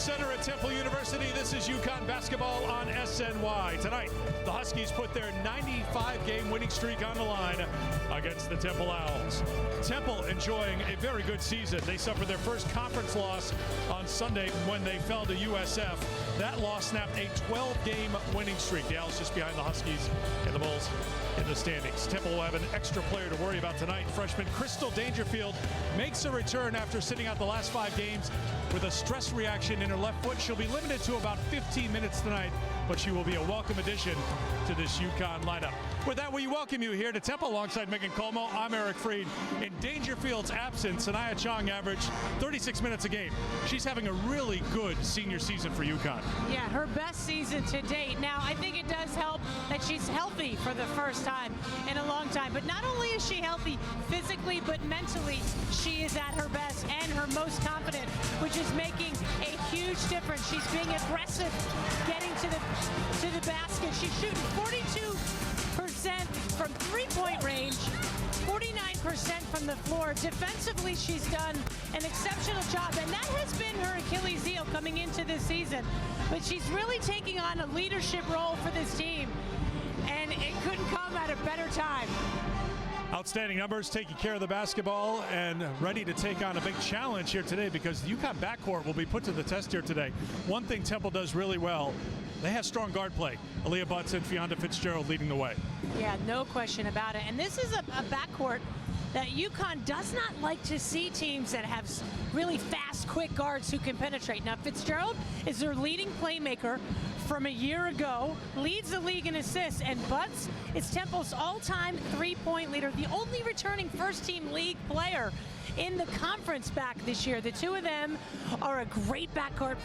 Center at Temple University. This is UConn basketball on SNY. Tonight, the Huskies put their 95-game winning streak on the line against the Temple Owls. Temple enjoying a very good season. They suffered their first conference loss on Sunday when they fell to USF. That loss snapped a 12-game winning streak. The Owls just behind the Huskies and the Bulls in the standings. Temple will have an extra player to worry about tonight. Freshman Crystal Dangerfield makes a return after sitting out the last 5 games with a stress reaction in her left foot. She'll be limited to about 15 minutes tonight, but she will be a welcome addition to this UConn lineup. With that, we welcome you here to Temple alongside Megan Colmo. I'm Eric Freed. In Dangerfield's absence, Sanaya Chong averaged 36 minutes a game. She's having a really good senior season for UConn. Yeah, her best season to date. Now, I think it does help that she's healthy for the first time in a long time. But not only is she healthy physically, but mentally, she is at her best and her most confident, which is making a huge difference. She's being aggressive, getting to the basket. She's shooting 42% from three-point range, 49% from the floor. Defensively, she's done an exceptional job, and that has been her Achilles heel coming into this season. But she's really taking on a leadership role for this team, and it couldn't come at a better time. Outstanding numbers, taking care of the basketball, and ready to take on a big challenge here today because the UConn backcourt will be put to the test here today. One thing Temple does really well, they have strong guard play. Aaliyah Butts and Fionda Fitzgerald leading the way. Yeah, no question about it. And this is a backcourt that UConn does not like to see teams that have really fast, quick guards who can penetrate. Now, Fitzgerald is their leading playmaker from a year ago, leads the league in assists, and Butts is Temple's all-time three-point leader, the only returning first-team league player in the conference back this year. The two of them are a great backcourt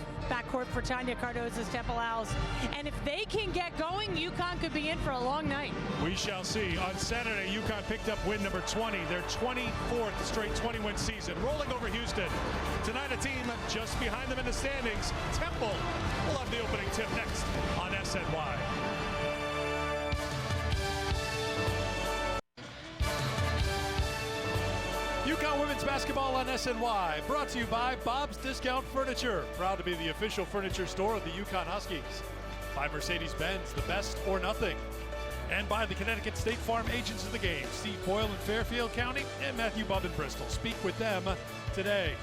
for Tanya Cardozo's Temple Owls. And if they can get going, UConn could be in for a long night. We shall see. On Saturday, UConn picked up win number 20, their 24th straight 20-win season, rolling over Houston. Tonight, a team just behind them in the standings, Temple, will have the opening tip next on SNY. UConn women's basketball on SNY, brought to you by Bob's Discount Furniture, proud to be the official furniture store of the UConn Huskies. By Mercedes-Benz, the best or nothing. And by the Connecticut State Farm agents of the game, Steve Boyle in Fairfield County and Matthew Bubb in Bristol. Speak with them today.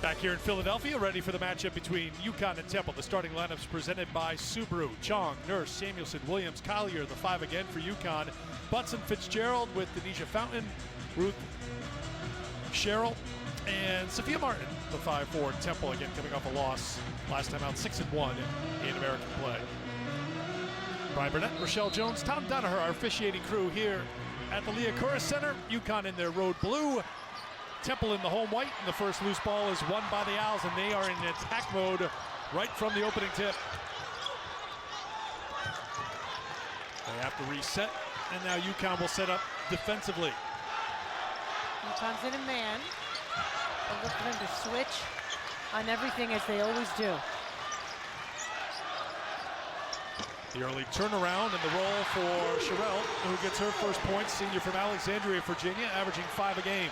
Back here in Philadelphia, ready for the matchup between UConn and Temple. The starting lineups presented by Subaru. Chong, Nurse, Samuelson, Williams, Collier, the 5 again for UConn. Butts and Fitzgerald with Denisha Fountain, Ruth Sherrill, and Sophia Martin, the 5 for Temple, again coming off a loss last time out, 6-1 in American play. Brian Burnett, Rochelle Jones, Tom Donaher, our officiating crew here at the Leah Kouros Center. UConn in their road blue, Temple in the home white, and the first loose ball is won by the Owls, and they are in attack mode right from the opening tip. They have to reset, and now UConn will set up defensively. UConn's in a man. They look for them to switch on everything as they always do. The early turnaround and the roll for Sherrill, who gets her first points, senior from Alexandria, Virginia, averaging 5 a game.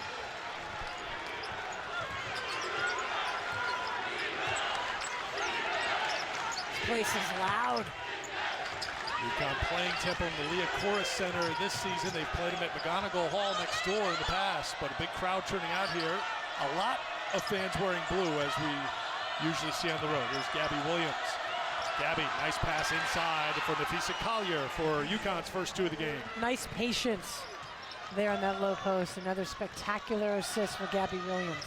This place is loud. UConn playing Temple in the Leah Kouros Center this season. They've played them at McGonigal Hall next door in the past, but a big crowd turning out here. A lot of fans wearing blue, as we usually see on the road. Here's Gabby Williams. Gabby, nice pass inside for Nafisa Collier for UConn's first 2 of the game. Nice patience there on that low post. Another spectacular assist for Gabby Williams.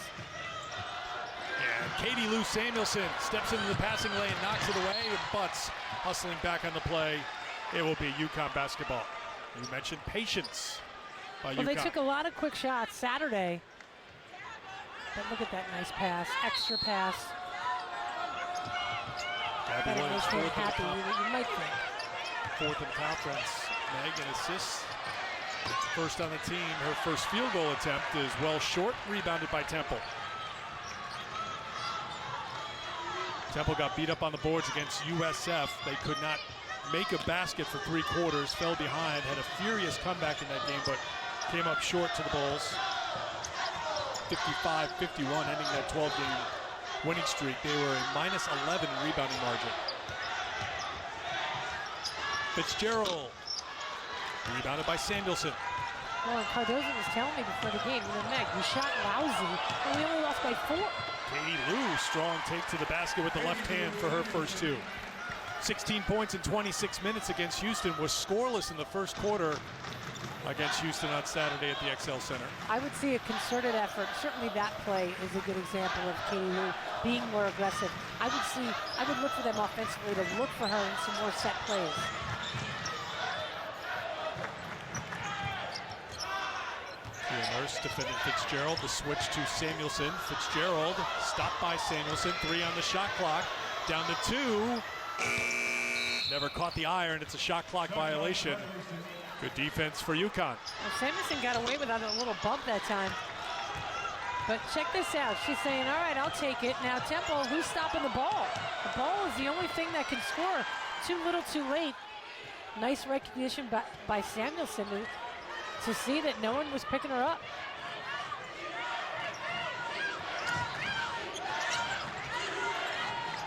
And Katie Lou Samuelson steps into the passing lane, knocks it away, and Butts hustling back on the play. It will be UConn basketball. You mentioned patience by UConn. Well, they took a lot of quick shots Saturday. But look at that nice pass, extra pass. Gabby Williams, happy, you might think. 4th in conference. Megan assists. First on the team. Her first field goal attempt is well short, rebounded by Temple. Temple got beat up on the boards against USF. They could not make a basket for 3 quarters, fell behind, had a furious comeback in that game, but came up short to the Bulls. 55-51, ending that 12-game winning streak. They were a minus 11 in rebounding margin. Fitzgerald, rebounded by Samuelson. Well, and Cardozo was telling me before the game, Meg, we shot lousy, and we only lost by 4. Katie Lou, strong take to the basket with the left hand for her first 2. 16 points in 26 minutes against Houston, was scoreless in the first quarter against Houston on Saturday at the XL Center. I would see a concerted effort. Certainly that play is a good example of Katie Lou being more aggressive. I would look for them offensively to look for her in some more set plays. Tia Nurse defending Fitzgerald. The switch to Samuelson. Fitzgerald stopped by Samuelson. 3 on the shot clock. Down to 2. Never caught the iron. It's a shot clock violation. Good defense for UConn. Well, Samuelson got away without a little bump that time. But check this out. She's saying, all right, I'll take it. Now, Temple, who's stopping the ball? The ball is the only thing that can score. Too little, too late. Nice recognition by Samuelson to see that no one was picking her up.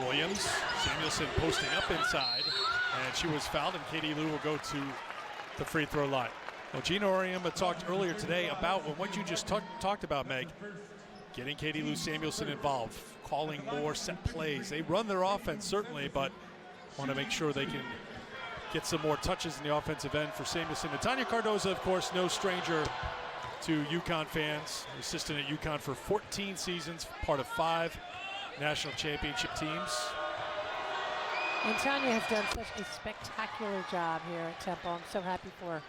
Williams, Samuelson posting up inside, and she was fouled, and Katie Lou will go to the free throw line. Well, Gina Auriemma talked earlier today about what you just talked about, Meg, getting Katie Lou Samuelson involved, calling more set plays. They run their offense, certainly, but want to make sure they can get some more touches in the offensive end for Samuelson. And Tanya Cardozo, of course, no stranger to UConn fans. Assistant at UConn for 14 seasons, part of 5 national championship teams. And Tanya has done such a spectacular job here at Temple. I'm so happy for her.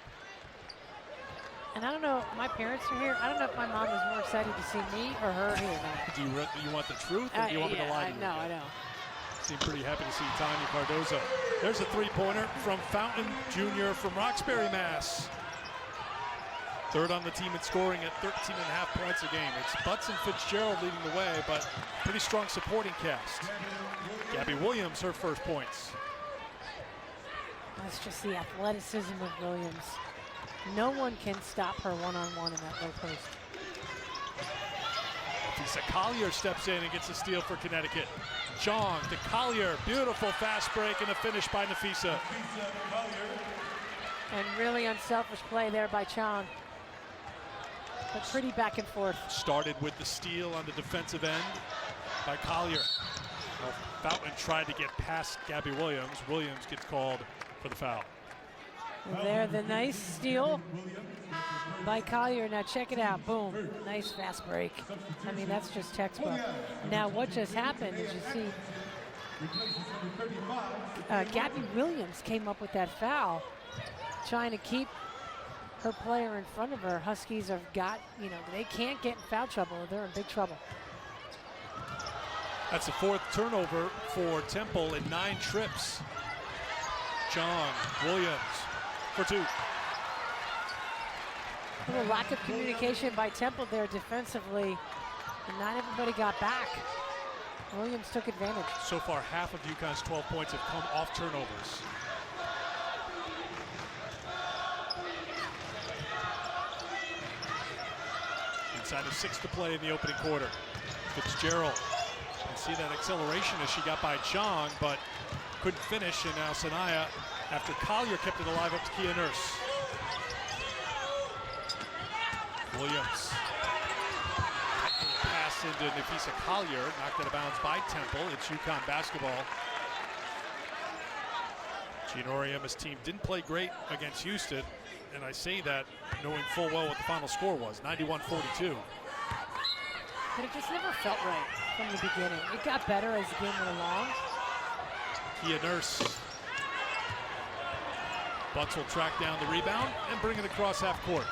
And I don't know, my parents are here. I don't know if my mom is more excited to see me or her here now. Do you want the truth, or do you want me to lie to you? No, I know. Seem pretty happy to see Tanya Cardozo. There's a three-pointer from Fountain Jr. from Roxbury, Mass. Third on the team in scoring at 13.5 points a game. It's Butts and Fitzgerald leading the way, but pretty strong supporting cast. Gabby Williams, her first points. That's just the athleticism of Williams. No one can stop her one-on-one in that low post. Lisa Collier steps in and gets a steal for Connecticut. Chong to Collier, beautiful fast break and a finish by Nafisa. And really unselfish play there by Chong. But pretty back and forth. Started with the steal on the defensive end by Collier. Well, Fountain tried to get past Gabby Williams. Williams gets called for the foul. There, the nice steal by Collier. Now check it out, boom, nice fast break. I mean, that's just textbook. Now what just happened is you see Gabby Williams came up with that foul, trying to keep her player in front of her. Huskies have got, they can't get in foul trouble. They're in big trouble. That's the 4th turnover for Temple in 9 trips. Chong, Williams for 2. A little lack of communication by Temple there defensively, and not everybody got back. Williams took advantage. So far, half of UConn's 12 points have come off turnovers. Inside of 6 to play in the opening quarter. Fitzgerald. You see that acceleration as she got by Chong, but couldn't finish, and now Sanaya, after Collier kept it alive, up to Kia Nurse. Williams. Pass into Nafisa Collier, knocked out of bounds by Temple. It's UConn basketball. Gina Auriemma's team didn't play great against Houston, and I say that knowing full well what the final score was, 91-42. But it just never felt right from the beginning. It got better as the game went along. Kia Nurse. Butts will track down the rebound and bring it across half court.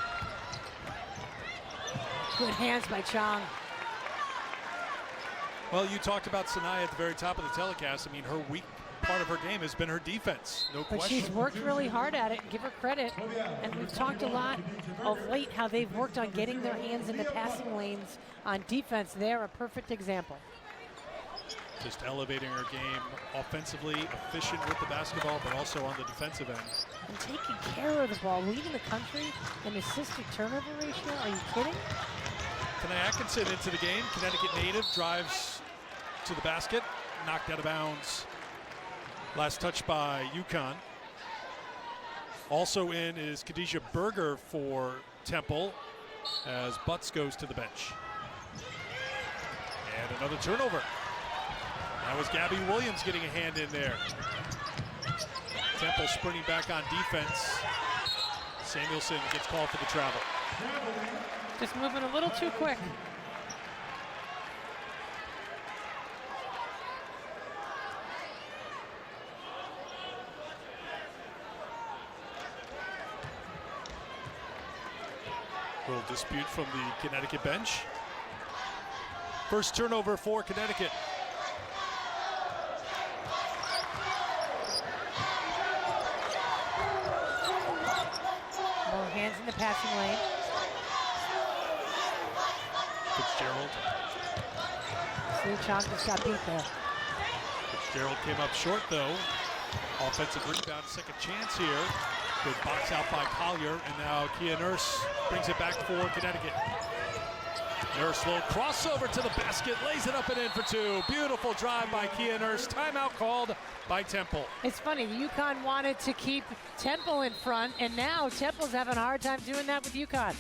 Good hands by Chong. Well, you talked about Sanaya at the very top of the telecast. I mean, her weak part of her game has been her defense, no question. But she's worked really hard at it, and give her credit. And we've talked a lot of late how they've worked on getting their hands in the passing lanes on defense. They're a perfect example. Just elevating her game offensively, efficient with the basketball, but also on the defensive end. And taking care of the ball, leading the country in assisted turnover ratio. Are you kidding? Tanae Atkinson into the game. Connecticut native drives to the basket, knocked out of bounds. Last touch by UConn. Also in is Khadijah Berger for Temple as Butts goes to the bench. And another turnover. That was Gabby Williams getting a hand in there. Temple sprinting back on defense. Samuelson gets called for the travel. Just moving a little too quick. Little dispute from the Connecticut bench. First turnover for Connecticut. More hands in the passing lane. Fitzgerald. Slee Chong just got beat there. Fitzgerald came up short though. Offensive rebound, second chance here. Good box out by Collier, and now Kia Nurse brings it back for Connecticut. Nurse, little crossover to the basket, lays it up and in for two. Beautiful drive by Kia Nurse. Timeout called by Temple. It's funny, UConn wanted to keep Temple in front, and now Temple's having a hard time doing that with UConn.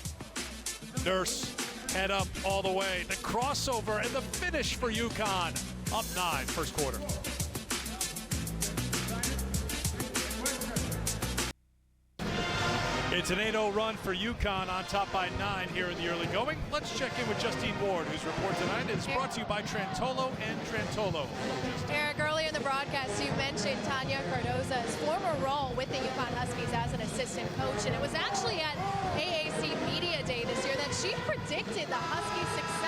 Nurse, head up all the way. The crossover and the finish for UConn. Up 9, first quarter. It's an 8-0 run for UConn, on top by 9 here in the early going. Let's check in with Justine Ward, whose report tonight is brought to you by Trantolo and Trantolo. Eric, earlier in the broadcast, you mentioned Tanya Cardoza's former role with the UConn Huskies as an assistant coach, and it was actually at AAC Media Day this year that she predicted the Huskies' success.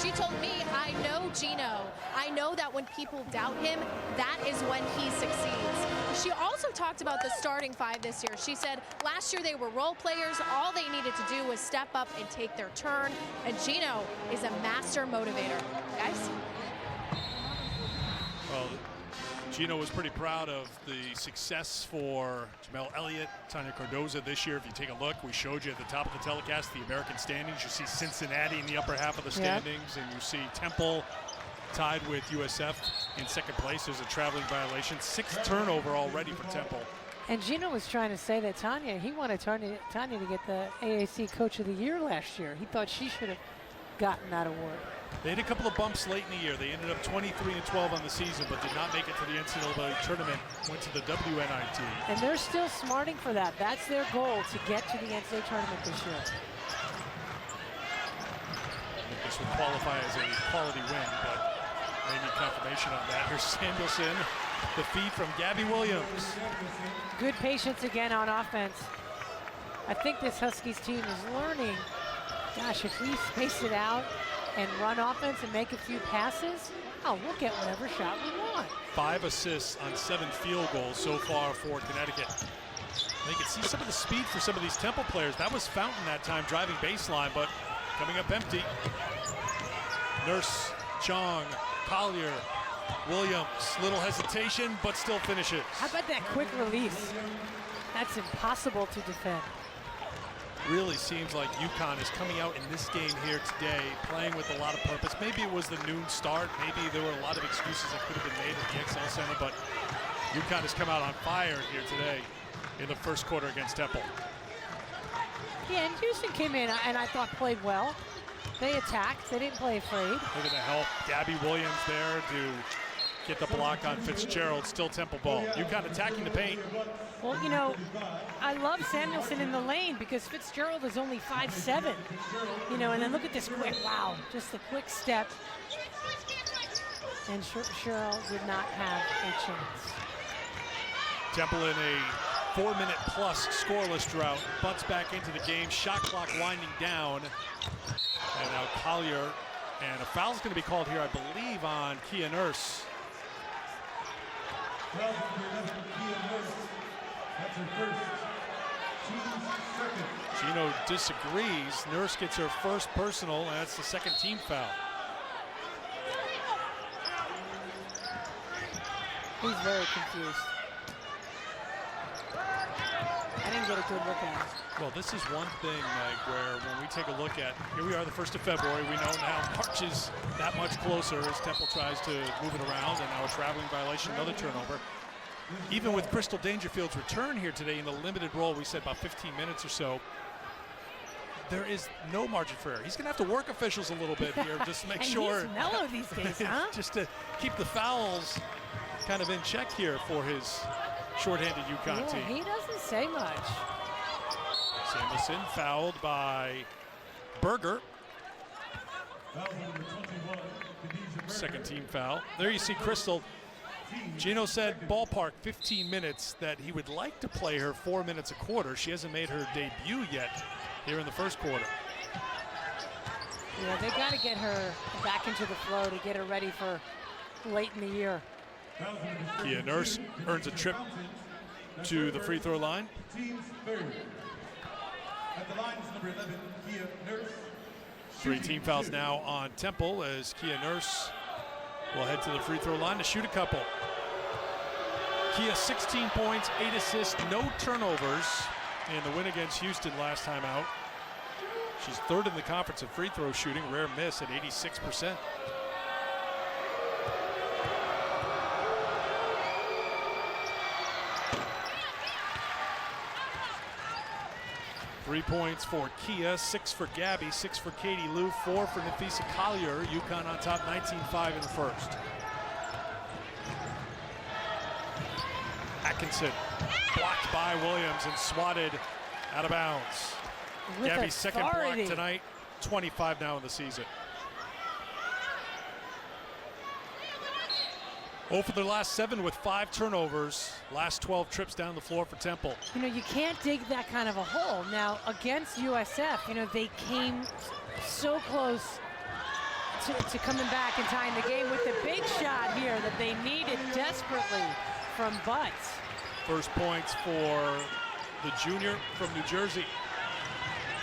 She told me, I know Gino. I know that when people doubt him, that is when he succeeds. She also talked about the starting 5 this year. She said last year they were role players. All they needed to do was step up and take their turn. And Gino is a master motivator. Guys? Well, Gino was pretty proud of the success for Jamel Elliott, Tanya Cardoza this year. If you take a look, we showed you at the top of the telecast the American standings. You see Cincinnati in the upper half of the standings, and you see Temple tied with USF in second place. There's a traveling violation. 6th turnover already for Temple. And Gino was trying to say that he wanted Tanya to get the AAC Coach of the Year last year. He thought she should have gotten that award. They had a couple of bumps late in the year. They ended up 23-12 on the season, but did not make it to the NCAA tournament. Went to the WNIT. And they're still smarting for that. That's their goal, to get to the NCAA tournament this year. I think this would qualify as a quality win, but they need confirmation on that. Here's Samuelson, the feed from Gabby Williams. Good patience again on offense. I think this Huskies team is learning, gosh, if we space it out and run offense and make a few passes, we'll get whatever shot we want. 5 assists on 7 field goals so far for Connecticut. They can see some of the speed for some of these Temple players. That was Fountain that time driving baseline, but coming up empty. Nurse, Chong, Collier, Williams, little hesitation, but still finishes. How about that quick release? That's impossible to defend. Really seems like UConn is coming out in this game here today, playing with a lot of purpose. Maybe it was the noon start. Maybe there were a lot of excuses that could have been made at the XL Center, but UConn has come out on fire here today in the first quarter against Temple. Yeah, and Houston came in and I thought played well. They attacked, they didn't play afraid. Look at the help. Gabby Williams there to get the block on Fitzgerald. Still Temple ball. UConn attacking the paint. Well, you know, I love Samuelson in the lane because Fitzgerald is only 5'7". You know, and then look at this quick, wow, just a quick step. And Cheryl did not have a chance. Temple in a 4-minute plus scoreless drought. Butts back into the game. Shot clock winding down. And now Collier, and a foul's going to be called here, I believe, on Kia Nurse. Gino disagrees. Nurse gets her first personal, and that's the second team foul. He's very confused. I didn't get a good look at it. Well, this is one thing, Meg, where when we take a look at, here we are the 1st of February, we know now March is that much closer as Temple tries to move it around, and now a traveling violation, another turnover. Even with Crystal Dangerfield's return here today in the limited role, we said about 15 minutes or so, there is no margin for error. He's going to have to work officials a little bit here just to make sure. He's mellow these days, huh? Just to keep the fouls kind of in check here for his shorthanded UConn team. He doesn't say much. Samuelson fouled by Berger. Second team foul. There you see Crystal. Gino said ballpark 15 minutes, that he would like to play her 4 minutes a quarter. She hasn't made her debut yet here in the first quarter. Yeah, they got to get her back into the flow to get her ready for late in the year. Kia Nurse earns a trip to the free throw line. At the line is number 11, Kia Nurse. 3 team fouls now on Temple as Kia Nurse will head to the free throw line to shoot a couple. Kia 16 points, 8 assists, no turnovers in the win against Houston last time out. She's 3rd in the conference in free throw shooting, rare miss at 86%. Three points for Kia, 6 for Gabby, 6 for Katie Lou, 4 for Nafisa Collier. UConn on top 19-5 in the first. Atkinson blocked by Williams and swatted out of bounds. With Gabby's second block authority. tonight, 25 now in the season. 0 for their last 7 with 5 turnovers. Last 12 trips down the floor for Temple. You know, you can't dig that kind of a hole. Now, against USF, you know, they came so close to coming back and tying the game with the big shot here that they needed desperately from Butts. First points for the junior from New Jersey.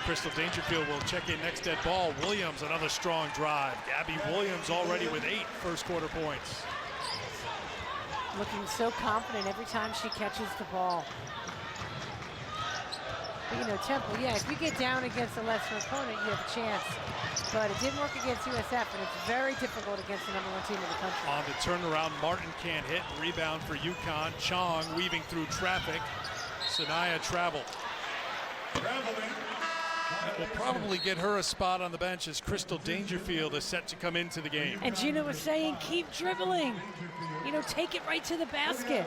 Crystal Dangerfield will check in next dead ball. Williams, another strong drive. Gabby Williams already with 8 first quarter points. Looking so confident every time she catches the ball. But, you know, Temple, yeah, if you get down against a lesser opponent, you have a chance. But it didn't work against USF, and it's very difficult against the #1 team in the country. On the turnaround, Martin can't hit. Rebound for UConn. Chong weaving through traffic. Sanaya traveled. That will probably get her a spot on the bench as Crystal Dangerfield is set to come into the game. And Gina was saying, keep dribbling. You know, take it right to the basket.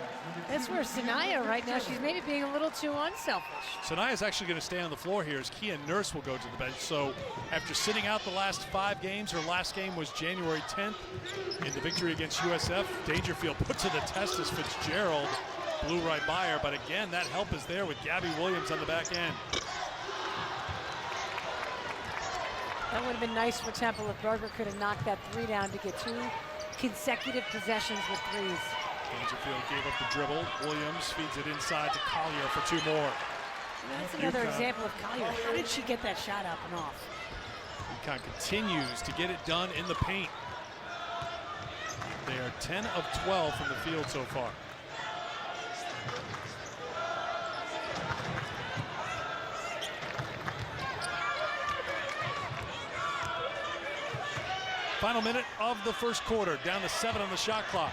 That's where Sanaya right now, she's maybe being a little too unselfish. Sanaya's actually going to stay on the floor here as Kia Nurse will go to the bench. So after sitting out the last 5 games, her last game was January 10th in the victory against USF. Dangerfield put to the test as Fitzgerald blew right by her. But again, that help is there with Gabby Williams on the back end. That would have been nice for Temple if Berger could have knocked that 3 down to get 2 consecutive possessions with 3s. Dangerfield gave up the dribble. Williams feeds it inside to Collier for 2 more. That's another UConn. example of Collier. How did she get that shot up and off? UConn continues to get it done in the paint. They are 10 of 12 from the field so far. Final minute of the first quarter, down to 7 on the shot clock.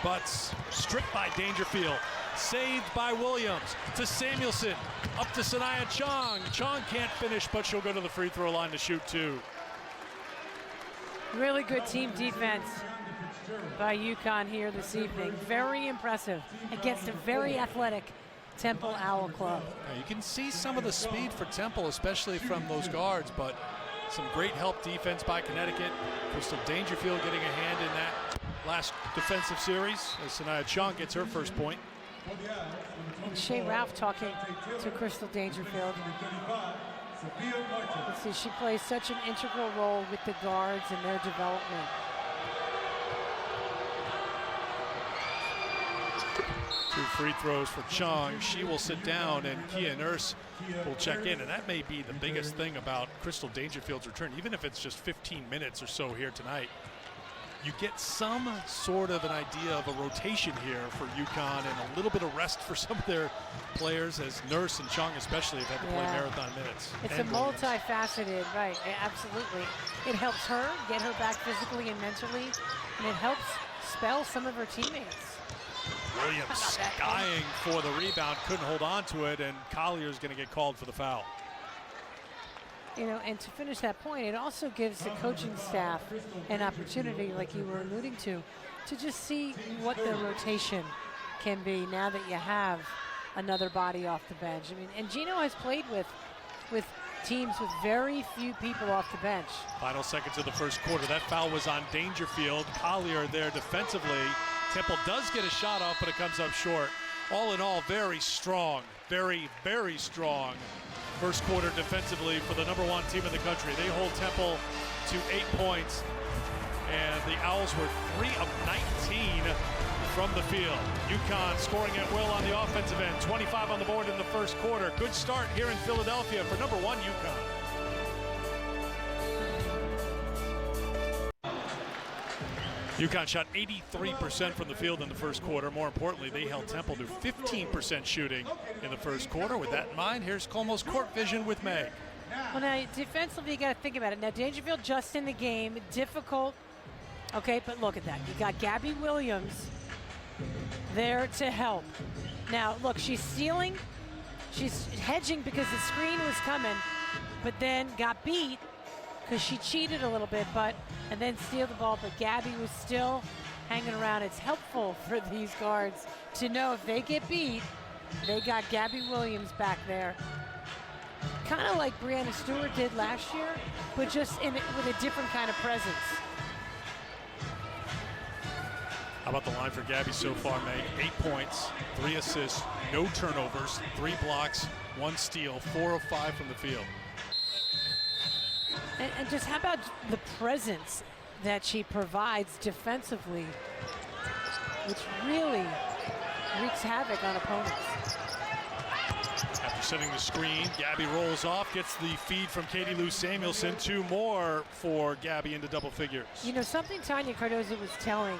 Butts stripped by Dangerfield, saved by Williams, to Samuelson, up to Sanaya Chong. Chong can't finish, but she'll go to the free throw line to shoot 2. Really good team defense by UConn here this evening. Very impressive against a very athletic Temple Owl club. Now, you can see some of the speed for Temple, especially from those guards, but some great help defense by Connecticut. Crystal Dangerfield getting a hand in that last defensive series as Sanaya Chong gets her first point. And Shea Ralph talking to Crystal Dangerfield. Let's see, she plays such an integral role with the guards and their development. Two free throws for Chong. She will sit down and Kia Nurse will check in. And that may be the biggest thing about Crystal Dangerfield's return, even if it's just 15 minutes or so here tonight. you get some sort of an idea of a rotation here for UConn and a little bit of rest for some of their players, as Nurse and Chung especially have had to play marathon minutes. It's a multifaceted, right, absolutely. It helps her get her back physically and mentally, and it helps spell some of her teammates. Williams skying for the rebound, couldn't hold on to it, and Collier's going to get called for the foul. You know, and to finish that point, it also gives the coaching staff an opportunity, like you were alluding to just see what the rotation can be now that you have another body off the bench. I mean, and Gino has played with teams with very few people off the bench. Final seconds of the first quarter. That foul was on Dangerfield. Collier there defensively. Temple does get a shot off, but it comes up short. All in all, very strong, very, very strong first quarter defensively for the #1 team in the country. They hold Temple to 8 points, and the Owls were 3 of 19 from the field. UConn scoring at will on the offensive end, 25 on the board in the first quarter. Good start here in Philadelphia for #1 UConn. UConn shot 83% from the field in the first quarter. More importantly, they held Temple to 15% shooting in the first quarter. With that in mind, here's Como's court vision with Meg. Well, now, defensively, you got to think about it. Now, Dangerfield just in the game, difficult. Okay, but look at that. You got Gabby Williams there to help. Now, look, she's stealing. She's hedging because the screen was coming, but then got beat because she cheated a little bit, and then steal the ball, but Gabby was still hanging around. It's helpful for these guards to know if they get beat, they got Gabby Williams back there. Kind of like Brianna Stewart did last year, but just with a different kind of presence. How about the line for Gabby so far, Meg? 8 points, 3 assists, no turnovers, 3 blocks, 1 steal, 4 of 5 from the field. And just how about the presence that she provides defensively, which really wreaks havoc on opponents. After setting the screen, Gabby rolls off, gets the feed from Katie Lou Samuelson. 2 more for Gabby into double figures. You know, something Tanya Cardoza was telling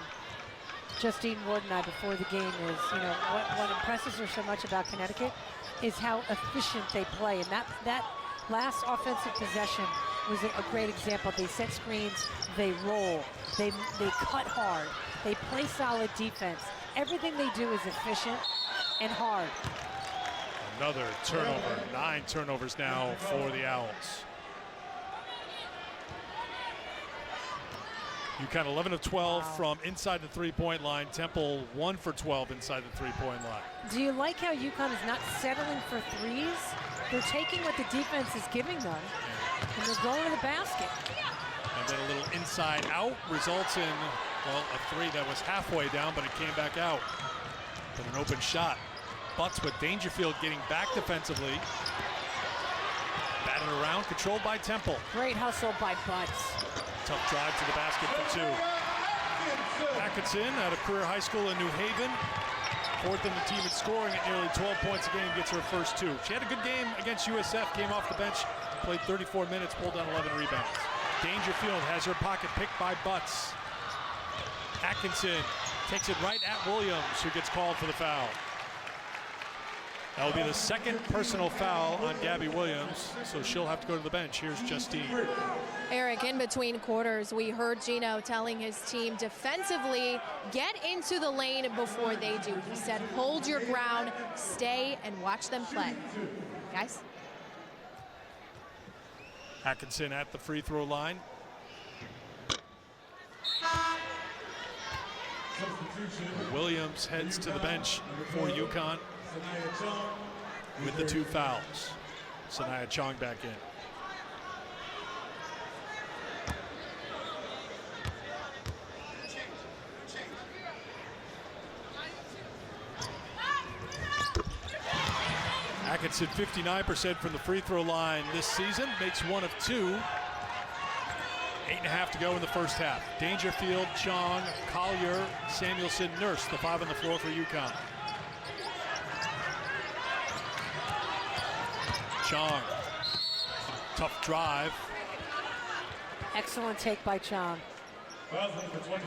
Justine Ward and I before the game is, you know, what impresses her so much about Connecticut is how efficient they play. And that last offensive possession was a great example. They set screens, they roll, they cut hard, they play solid defense. Everything they do is efficient and hard. Another turnover, 9 turnovers now for the Owls. UConn 11 of 12 from inside the 3-point line. Temple 1 for 12 inside the 3-point line. Do you like how UConn is not settling for threes? They're taking what the defense is giving them, and they're going to the basket. And then a little inside out results in, well, a 3 that was halfway down, but it came back out. But an open shot. Butts with Dangerfield getting back defensively. Batted around, controlled by Temple. Great hustle by Butts. Tough drive to the basket for 2. Atkinson out of career high school in New Haven. 4th in the team in scoring at nearly 12 points a game, gets her first 2. She had a good game against USF, came off the bench, played 34 minutes, pulled down 11 rebounds. Dangerfield has her pocket picked by Butts. Atkinson takes it right at Williams, who gets called for the foul. That will be the 2nd personal foul on Gabby Williams, so she'll have to go to the bench. Here's Justine. Eric, in between quarters, we heard Gino telling his team defensively, get into the lane before they do. He said, hold your ground, stay, and watch them play. Guys? Atkinson at the free throw line. Williams heads to the bench for UConn with the 2 fouls. Sanaya Chong back in. Atkinson 59% from the free throw line this season, makes 1 of 2. 8.5 to go in the first half. Dangerfield, Chong, Collier, Samuelson, Nurse, the 5 on the floor for UConn. Chong, tough drive. Excellent take by Chong.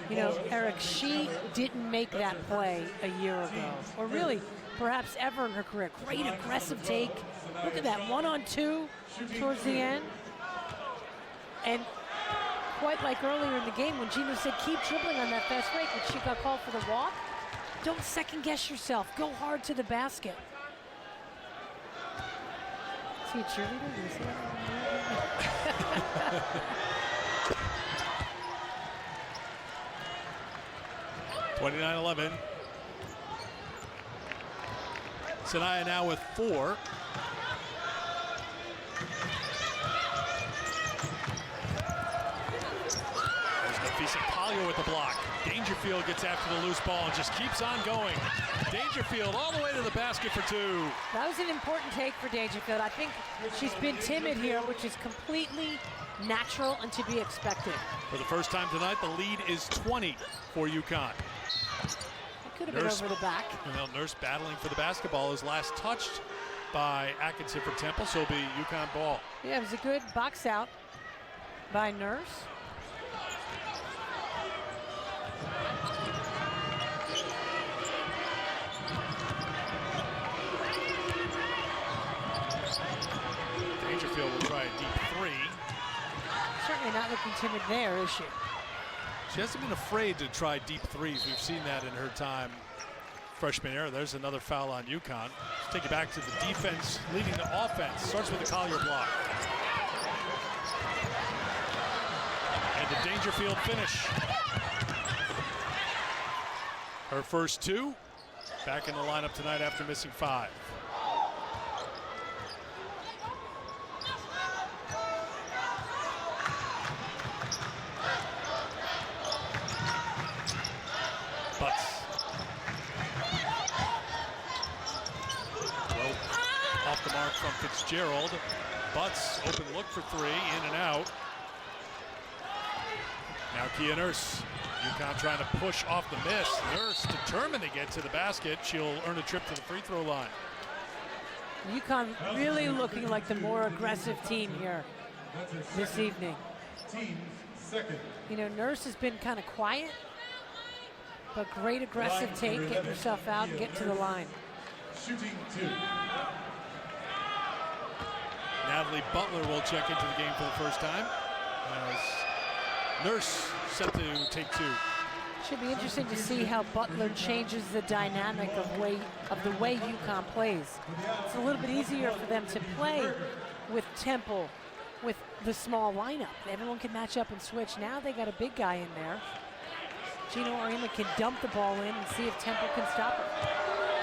You know, Eric, she didn't make that play a year ago, or really perhaps ever in her career. Great aggressive take. Look at that, 1-on-2 towards the end. And quite like earlier in the game when Gino said keep dribbling on that fast break, when she got called for the walk, don't second guess yourself. Go hard to the basket. See a cheerleader? Do you see that? 29-11. Sanaya now with 4. Nafisa Collier with the block. Dangerfield gets after the loose ball and just keeps on going. Dangerfield all the way to the basket for 2. That was an important take for Dangerfield. I think she's been timid here, which is completely natural and to be expected. For the first time tonight, the lead is 20 for UConn. It could have been over the back. Well, Nurse battling for the basketball is last touched by Atkinson for Temple, so it'll be UConn ball. Yeah, it was a good box out by Nurse. Dangerfield will try a deep 3. Certainly not looking timid there, is she? She hasn't been afraid to try deep 3s. We've seen that in her time freshman era. There's another foul on UConn. Let's take it back to the defense leading the offense. Starts with the Collier block. And the Dangerfield finish. Her first 2. Back in the lineup tonight after missing 5. From Fitzgerald. Butts, open look for 3, in and out. Now Kia Nurse. UConn trying to push off the miss. Nurse determined to get to the basket. She'll earn a trip to the free throw line. UConn really looking like the more aggressive team here this evening. You know, Nurse has been kind of quiet, but great aggressive take, get yourself out and get to the line. Shooting 2. Natalie Butler will check into the game for the first time as Nurse set to take 2. Should be interesting to see how Butler changes the dynamic of the way UConn plays. It's a little bit easier for them to play with Temple, with the small lineup. Everyone can match up and switch. Now they got a big guy in there. Gino Arima can dump the ball in and see if Temple can stop it.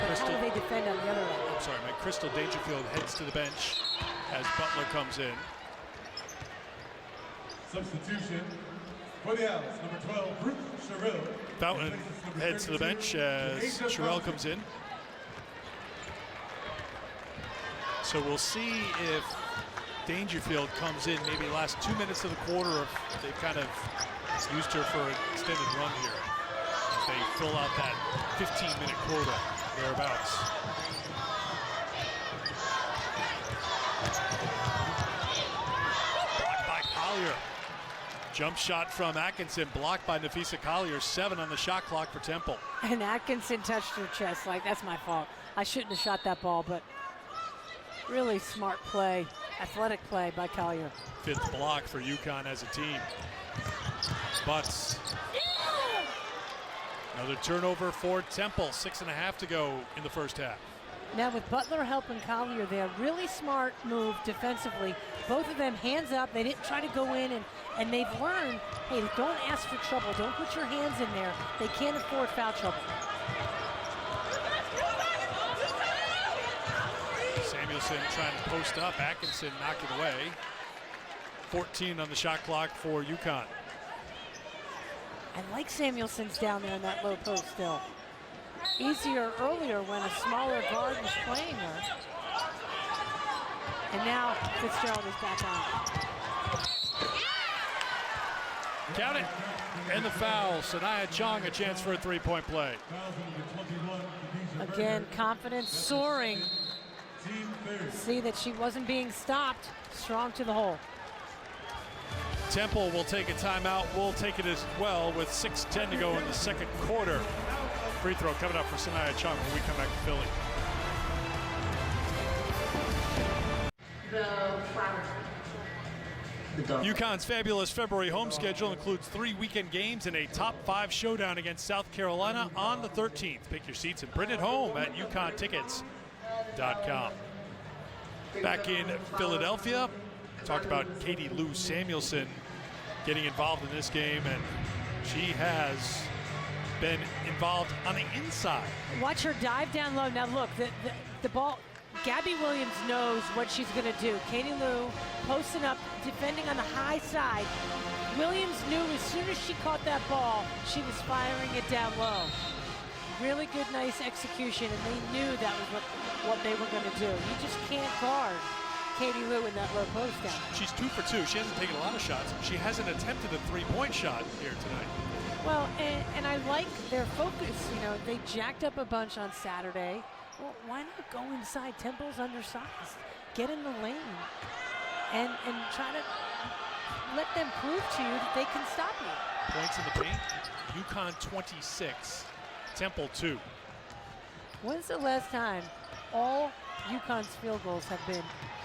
But how do they defend on the other end? I'm sorry, man. Crystal Dangerfield heads to the bench as Butler comes in. Substitution for the Owls, number 12, Ruth Sherrill. Fountain heads to the bench as Sherrill comes in. So we'll see if Dangerfield comes in maybe last 2 minutes of the quarter, if they've kind of used her for an extended run here. As they fill out that 15-minute quota, thereabouts. Blocked by Collier. Jump shot from Atkinson, blocked by Nafisa Collier. 7 on the shot clock for Temple. And Atkinson touched her chest like, that's my fault. I shouldn't have shot that ball, but really smart play, athletic play by Collier. 5th block for UConn as a team. Butts. Another turnover for Temple. 6.5 to go in the first half. Now with Butler helping Collier there, really smart move defensively. Both of them hands up. They didn't try to go in, and they've learned, hey, don't ask for trouble. Don't put your hands in there. They can't afford foul trouble. Samuelson trying to post up. Atkinson knocked it away. 14 on the shot clock for UConn. I like Samuelson's down there in that low post still. Easier earlier when a smaller guard was playing her. And now Fitzgerald is back on. Count it. And the foul. Sanaya Chong a chance for a 3-point play. Again, confidence soaring. See that she wasn't being stopped. Strong to the hole. Temple will take a timeout. We'll take it as well with 6:10 to go in the second quarter. Free throw coming up for Sanaya Chung when we come back to Philly. UConn's fabulous February home schedule includes 3 weekend games and a top 5 showdown against South Carolina on the 13th. Pick your seats and print it home at UConnTickets.com. Back in Philadelphia, talked about Katie Lou Samuelson getting involved in this game, and she has been involved on the inside. Watch her dive down low. Now look, the ball, Gabby Williams knows what she's going to do. Katie Lou posting up, defending on the high side. Williams knew as soon as she caught that ball, she was firing it down low. Really good, nice execution, and they knew that was what they were going to do. You just can't guard Katie Lou in that low post down. She's 2 for 2. She hasn't taken a lot of shots. She hasn't attempted a three-point shot here tonight. Well, and I like their focus. You know, they jacked up a bunch on Saturday. Well, why not go inside? Temple's undersized. Get in the lane and try to let them prove to you that they can stop you. Points in the paint, UConn 26, Temple 2. When's the last time all UConn's field goals have been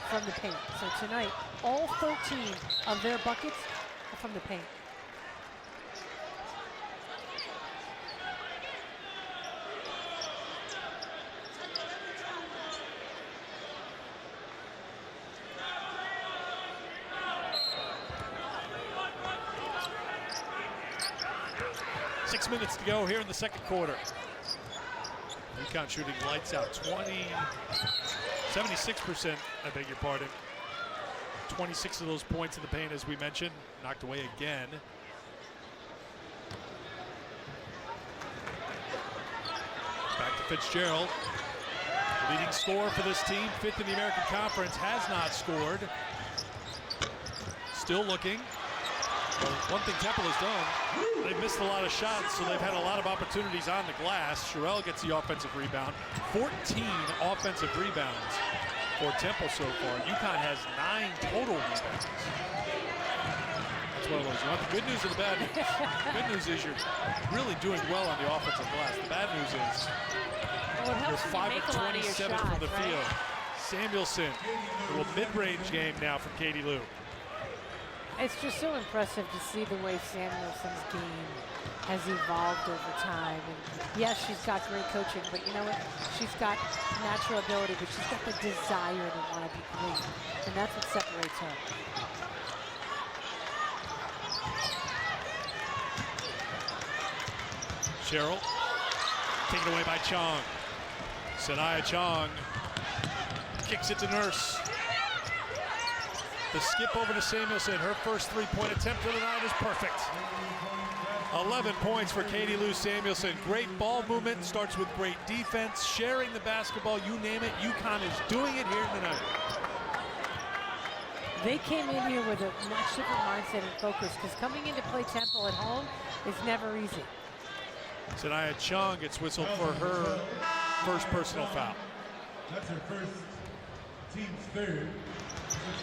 from the paint? So tonight, all 13 of their buckets are from the paint. Six minutes to go here in the second quarter. UConn shooting lights out 76%, I beg your pardon. 26 of those points in the paint, as we mentioned, knocked away again. Back to Fitzgerald. Leading scorer for this team, 5th in the American Conference, has not scored. Still looking. Well, one thing Temple has done, they've missed a lot of shots, so they've had a lot of opportunities on the glass. Sherelle gets the offensive rebound. 14 offensive rebounds for Temple so far. UConn has 9 total rebounds. That's one of those. You want the good news or the bad news? The good news is you're really doing well on the offensive glass. The bad news is you're 5 of 27 from the field. Samuelson, a little mid-range game now from Katie Lou. It's just so impressive to see the way Samuelson's game has evolved over time. And yes, she's got great coaching, but you know what? She's got natural ability, but she's got the desire to want to be great. And that's what separates her. Cheryl, taken away by Chong. Sanaya Chong kicks it to Nurse. The skip over to Samuelson. Her first three-point attempt of the night is perfect. 11 points for Katie Lou Samuelson. Great ball movement, starts with great defense, sharing the basketball, you name it. UConn is doing it here tonight. They came in here with a much different mindset and focus, because coming in to play Temple at home is never easy. Sanaya Chung gets whistled for her first personal foul. That's her first, team's third.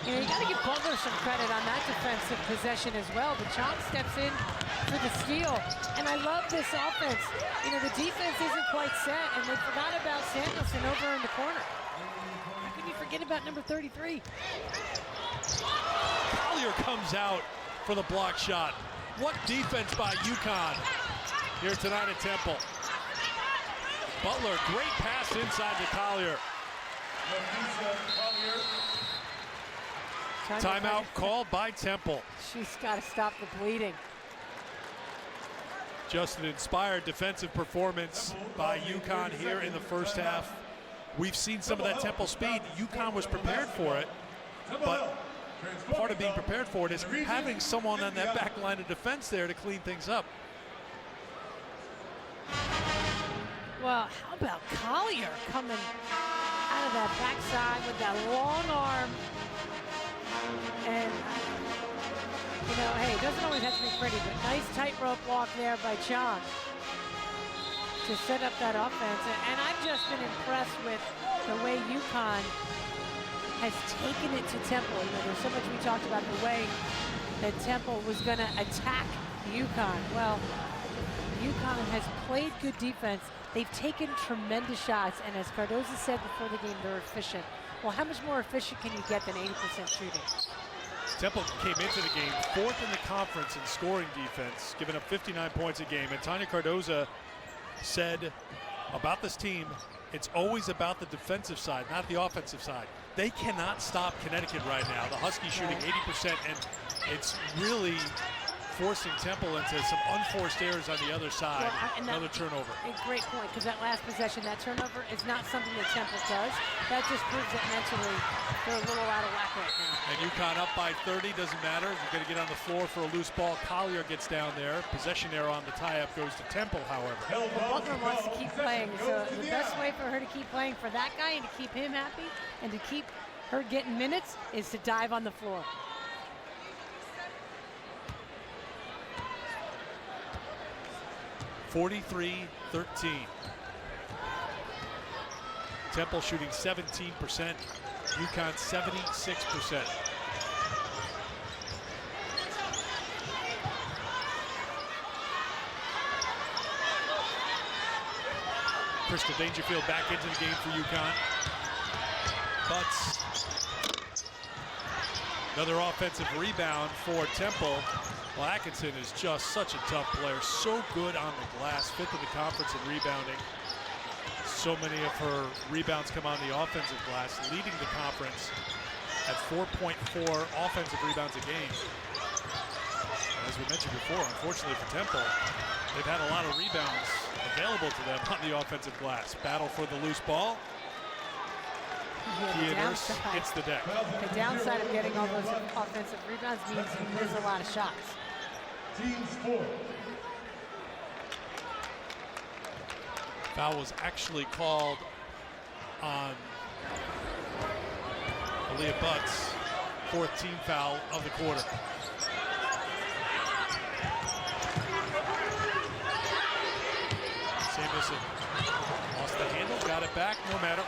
You know, you got to give Butler some credit on that defensive possession as well, but Chong steps in for the steal. And I love this offense. You know, the defense isn't quite set, and they forgot about Samuelson over in the corner. How can you forget about number 33? Collier comes out for the block shot. What defense by UConn here tonight at Temple. Butler, great pass inside to Collier. Timeout called by Temple. She's got to stop the bleeding. Just an inspired defensive performance by UConn here in the first half. We've seen some of that Temple speed. UConn was prepared for it, but part of being prepared for it is having someone on that back line of defense there to clean things up. Well, how about Collier coming out of that backside with that long arm? And, you know, hey, it doesn't always have to be pretty, but nice tightrope walk there by Chong to set up that offense. And I've just been impressed with the way UConn has taken it to Temple. You know, there's so much we talked about the way that Temple was going to attack UConn. Well, UConn has played good defense. They've taken tremendous shots, and as Cardoza said before the game, they're efficient. Well, how much more efficient can you get than 80% shooting? Temple came into the game 4th in the conference in scoring defense, giving up 59 points a game. And Tanya Cardoza said about this team, it's always about the defensive side, not the offensive side. They cannot stop Connecticut right now. The Huskies shooting 80%, and it's really forcing Temple into some unforced errors on the other side. Well, another turnover. A great point, because that last possession, that turnover is not something that Temple does. That just proves that mentally they're a little out of whack right now. And UConn up by 30, doesn't matter. You're going to get on the floor for a loose ball. Collier gets down there. Possession error on the tie-up goes to Temple, however. Well, Butler wants to keep playing, so the best way for her to keep playing for that guy and to keep him happy and to keep her getting minutes is to dive on the floor. (43-13). Temple shooting 17%, UConn 76%. Crystal Dangerfield back into the game for UConn. Butts. Another offensive rebound for Temple. Well, Atkinson is just such a tough player. So good on the glass, 5th in the conference in rebounding. So many of her rebounds come on the offensive glass, leading the conference at 4.4 offensive rebounds a game. And as we mentioned before, unfortunately for Temple, they've had a lot of rebounds available to them on the offensive glass. Battle for the loose ball. Kia Nurse hits the deck. The downside of getting all those offensive rebounds means you miss a lot of shots. Team sport. Foul was actually called on Aaliyah Butts, 4th team foul of the quarter. Samuelson lost the handle, got it back, no matter.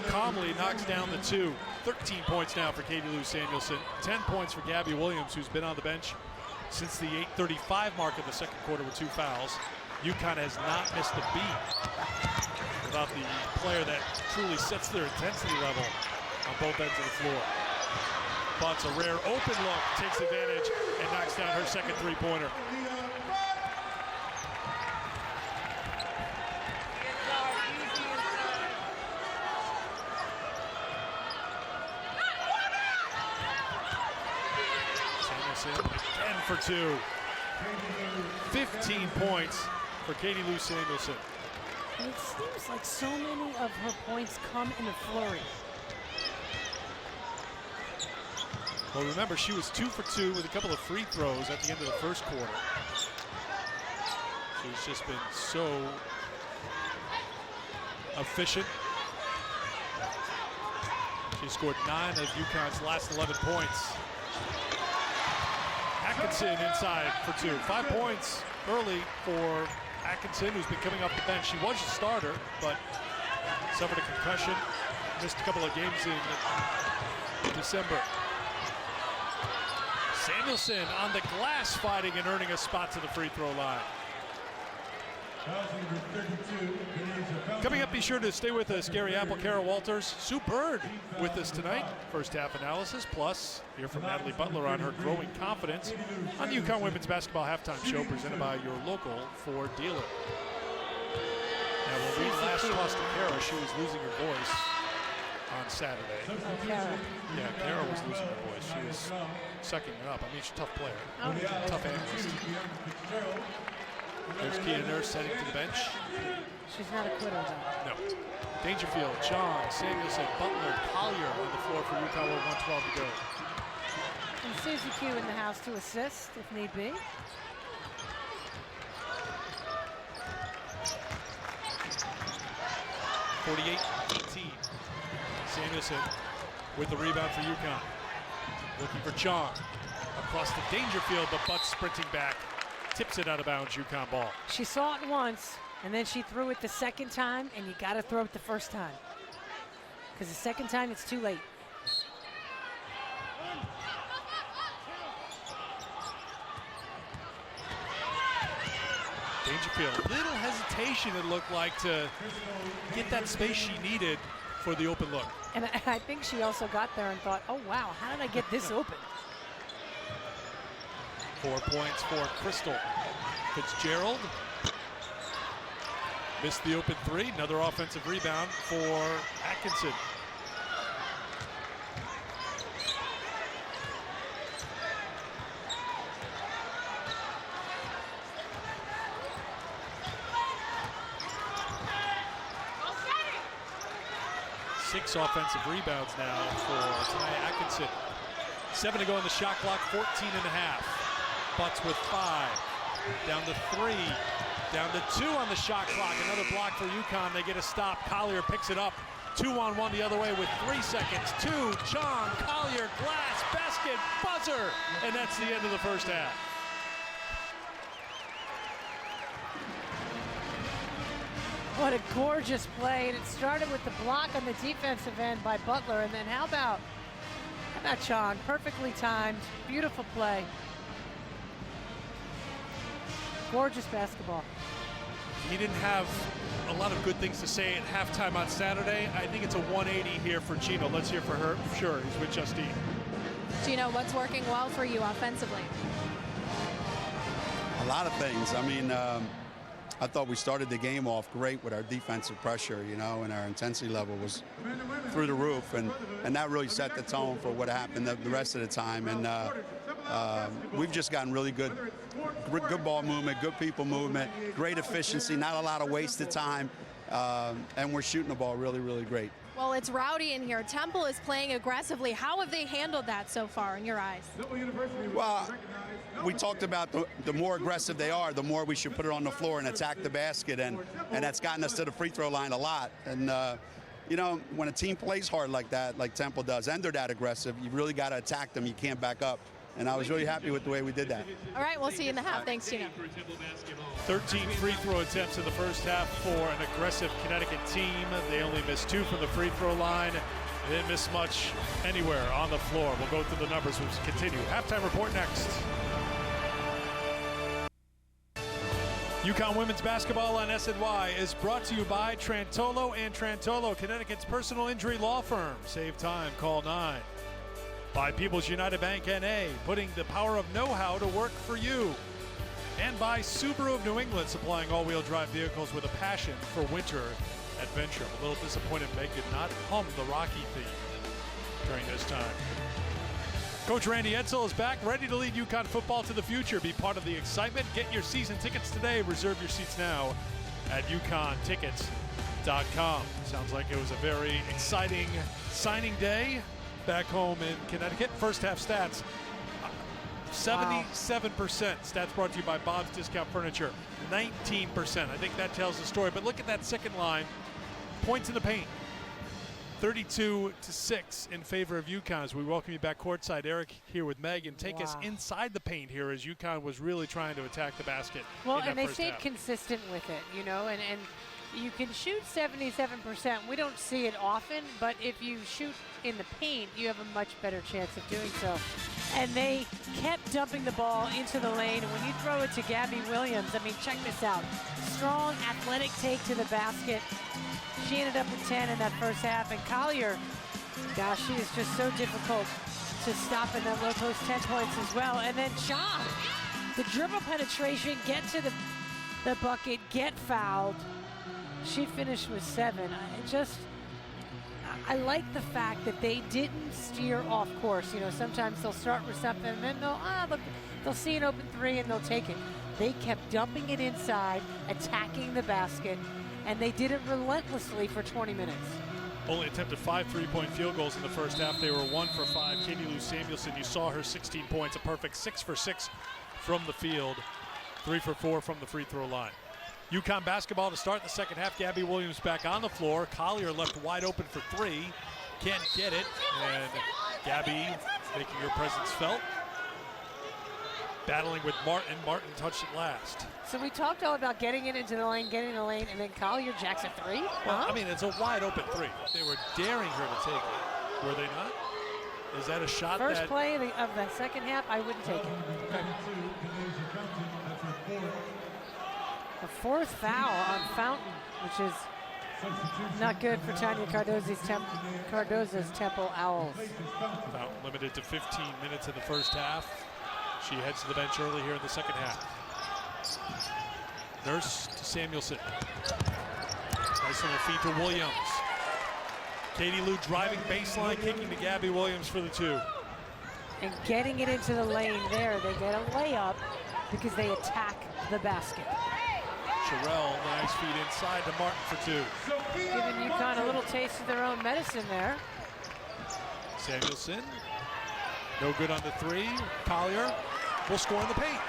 Calmly knocks down the 2. 13 points now for Katie Lou Samuelson. 10 points for Gabby Williams, who's been on the bench since the 8:35 mark of the second quarter with 2 fouls. UConn has not missed a beat without the player that truly sets their intensity level on both ends of the floor. Butts, a rare open look, takes advantage and knocks down her second 3-pointer. Again for 2. 15 points for Katie Lou Samuelson. And it seems like so many of her points come in a flurry. Well, remember, she was 2 for 2 with a couple of free throws at the end of the first quarter. She's just been so efficient. She scored 9 of UConn's last 11 points. Atkinson inside for 2. 5 points early for Atkinson, who's been coming off the bench. She was a starter, but suffered a concussion. Missed a couple of games in December. Samuelson on the glass fighting and earning a spot to the free throw line. Coming up, be sure to stay with us. Gary Apple, Kara Walters, Sue Bird with us tonight. First half analysis, plus hear from Natalie Butler on her growing confidence on the UConn Women's Basketball Halftime Show presented by your local Ford dealer. Now, when we last tossed to Kara, she was losing her voice on Saturday. Kara. Yeah, Kara was losing her voice. She was sucking it up. I mean, she's a tough player, tough analyst. There's Kia Nurse heading to the bench. She's not a quitter, though. No. Dangerfield, Chong, Samuelson, Butler, Collier on the floor for UConn with 1:12 to go. And Susie Q in the house to assist if need be. (48-18). Samuelson with the rebound for UConn. Looking for Chong. Across the Dangerfield, but Butts sprinting back. Tips it out of bounds, UConn ball. She saw it once, and then she threw it the second time, and you got to throw it the first time. because the second time it's too late. Dangerfield, little hesitation it looked like to get that space she needed for the open look. And I think she also got there and thought, oh wow, how did I get this open? 4 points for Crystal. Fitzgerald missed the open three. Another offensive rebound for Atkinson. Six offensive rebounds now for Tania Atkinson. 7 to go on the shot clock, 14 and a half. Bucks with 5, down to 3, down to 2 on the shot clock. Another block for UConn. They get a stop. Collier picks it up. 2-on-1 the other way with 3 seconds. 2, Chong, Collier, glass, basket, buzzer. And that's the end of the first half. What a gorgeous play, and it started with the block on the defensive end by Butler, and then how about Chong? Perfectly timed, beautiful play. Gorgeous basketball. He didn't have a lot of good things to say at halftime on Saturday. I think it's a 180 here for Gino. Let's hear for her. Sure, he's with Justine. Gino, what's working well for you offensively? A lot of things. I mean, I thought we started the game off great with our defensive pressure, you know, and our intensity level was through the roof, and that really set the tone for what happened the rest of the time. And we've just gotten really good ball movement, good people movement, great efficiency, not a lot of wasted time, and we're shooting the ball really, really great. Well, it's rowdy in here. Temple is playing aggressively. How have they handled that so far in your eyes? Well, we talked about the more aggressive they are, the more we should put it on the floor and attack the basket, and that's gotten us to the free throw line a lot. And you know, when a team plays hard like that, like Temple does, and they're that aggressive, you really got to attack them. You can't back up. And I was really happy with the way we did that. All right, we'll see you in the half. Thanks, Gino. 13 free throw attempts in the first half for an aggressive Connecticut team. They only missed 2 from the free throw line. They didn't miss much anywhere on the floor. We'll go through the numbers. We'll continue. Halftime report next. UConn women's basketball on SNY is brought to you by Trantolo and Trantolo, Connecticut's personal injury law firm. Save time, call 9. By People's United Bank N.A., putting the power of know-how to work for you. And by Subaru of New England, supplying all-wheel drive vehicles with a passion for winter adventure. I'm a little disappointed Meg did not hum the Rocky theme during this time. Coach Randy Edsall is back, ready to lead UConn football to the future. Be part of the excitement. Get your season tickets today. Reserve your seats now at UConnTickets.com. Sounds like it was a very exciting signing day back home in Connecticut. First half stats, 77%. Stats brought to you by Bob's Discount Furniture, 19%. I think that tells the story. But look at that second line. Points in the paint, 32-6 in favor of UConn. As we welcome you back courtside. Eric here with Meg, and take us inside the paint here as UConn was really trying to attack the basket. Well, and they stayed consistent with it, you know, and you can shoot 77%. We don't see it often, but if you shoot in the paint, you have a much better chance of doing so. And they kept dumping the ball into the lane. And when you throw it to Gabby Williams, I mean, check this out. Strong, athletic take to the basket. She ended up with 10 in that first half. And Collier, gosh, she is just so difficult to stop in that low post, 10 points as well. And then Chong, the dribble penetration, get to the bucket, get fouled. She finished with 7. I like the fact that they didn't steer off course. You know, sometimes they'll start with something and then they'll see an open 3 and they'll take it. They kept dumping it inside, attacking the basket, and they did it relentlessly for 20 minutes. Only attempted 5 3-point field goals in the first half. They were 1 for 5. Katie Lou Samuelson, you saw her 16 points, a perfect 6 for 6 from the field, 3 for 4 from the free throw line. UConn basketball to start the second half. Gabby Williams back on the floor. Collier left wide open for 3. Can't get it. And Gabby making her presence felt. battling with Martin. Martin touched it last. So we talked all about getting it into the lane, getting in the lane, and then Collier jacks a three? Well, I mean, it's a wide open three. They were daring her to take it. Were they not? Is that a shot First play of the second half, I wouldn't take it. Okay. A fourth foul on Fountain, which is not good for Tanya Cardozo's Temple Owls. Fountain limited to 15 minutes in the first half. She heads to the bench early here in the second half. Nurse to Samuelson. Nice little feed to Williams. Katie Lou driving baseline, kicking to Gabby Williams for the two. And getting it into the lane there, they get a layup because they attack the basket. Sherelle, nice feed inside to Martin for two. Giving UConn a little taste of their own medicine there. Samuelson, no good on the three. Collier will score in the paint.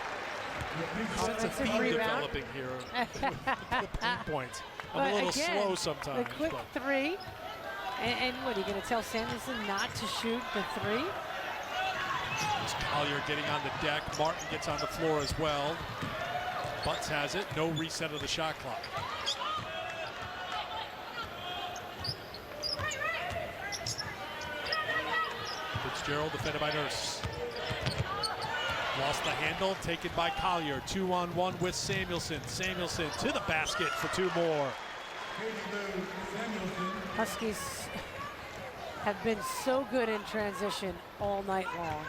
Sense of Offensive theme rebound. developing here with the paint points. I'm But a little again, slow sometimes. The quick but three. And what, are you going to tell Samuelson not to shoot the three? There's Collier getting on the deck. Martin gets on the floor as well. Butts has it. No reset of the shot clock. Fitzgerald defended by Nurse. Lost the handle, taken by Collier. 2-on-1 with Samuelson. Samuelson to the basket for two more. Huskies have been so good in transition all night long.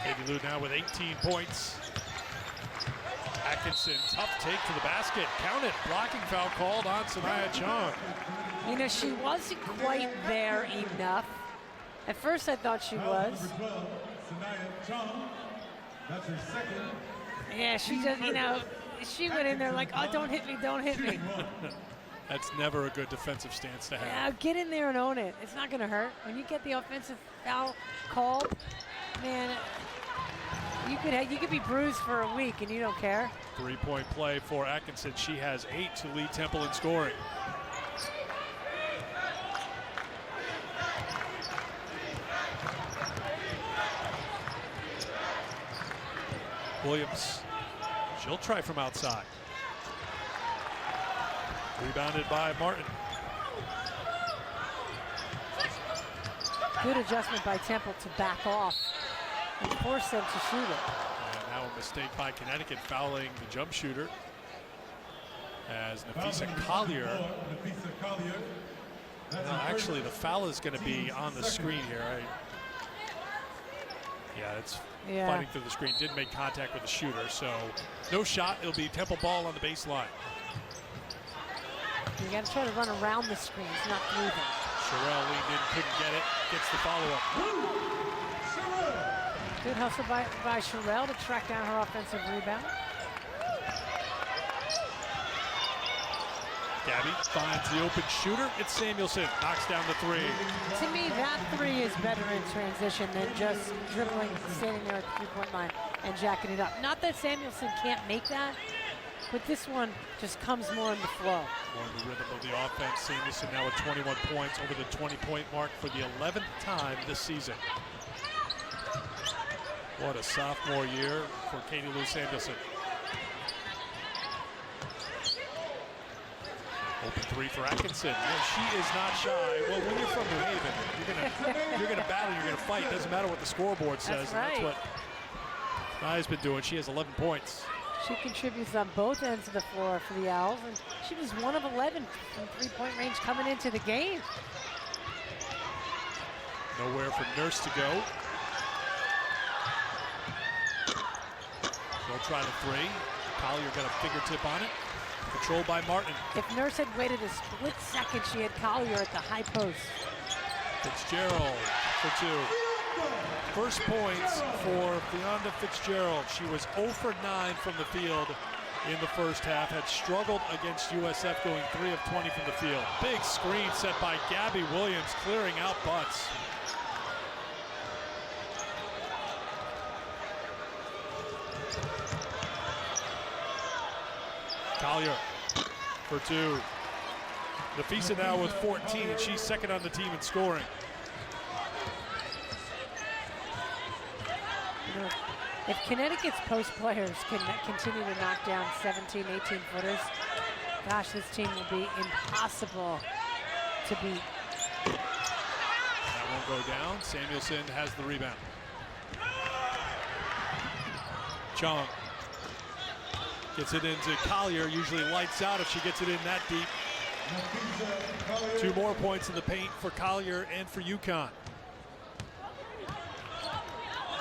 Katie Lou now with 18 points. Atkinson, tough take to the basket. Count it. Blocking foul called on Sanaya Chung. You know, she wasn't quite there enough. At first I thought she was. That's her second. Yeah, she just, you know, she went in there like, oh, don't hit me, don't hit me. That's never a good defensive stance to have. Yeah, get in there and own it. It's not going to hurt. When you get the offensive foul called, man, you could be bruised for a week and you don't care. 3-point play for Atkinson. She has 8 to lead Temple in scoring. Williams, she'll try from outside. Rebounded by Martin. Good adjustment by Temple to back off and force them to shoot it. And now a mistake by Connecticut fouling the jump shooter as Nafisa Collier. No, actually, the foul is going to be on the screen here. Yeah, it's fighting through the screen. Didn't make contact with the shooter, so no shot. It'll be Temple ball on the baseline. You got to try to run around the screens, not through them. Sherelle leaned in, couldn't get it. Gets the follow-up. Good hustle by Sherelle to track down her offensive rebound. Gabby finds the open shooter. It's Samuelson. Knocks down the three. To me, that three is better in transition than just dribbling, standing there at the three-point line and jacking it up. Not that Samuelson can't make that, but this one just comes more in the flow. More in the rhythm of the offense. Samuelson now with 21 points over the 20-point mark for the 11th time this season. What a sophomore year for Katie Lou Samuelson. Open three for Atkinson. Yeah, she is not shy. Well, when you're from New Haven, you're gonna battle, you're gonna fight. Doesn't matter what the scoreboard says. That's right. That's what Naya's been doing. She has 11 points. She contributes on both ends of the floor for the Owls, and she was 1 of 11 from three-point range coming into the game. Nowhere for Nurse to go. She'll try the three. Collier got a fingertip on it. Controlled by Martin. If Nurse had waited a split second, she had Collier at the high post. Fitzgerald for two. First points for Fionda Fitzgerald. She was 0 for 9 from the field in the first half. Had struggled against USF, going 3 of 20 from the field. Big screen set by Gabby Williams, clearing out Butts. Collier for two. Nafisa now with 14. She's second on the team in scoring. You know, if Connecticut's post players can continue to knock down 17, 18 footers, gosh, this team will be impossible to beat. That won't go down. Samuelson has the rebound. Chong gets it into Collier, usually lights out if she gets it in that deep. 2 more points in the paint for Collier and for UConn.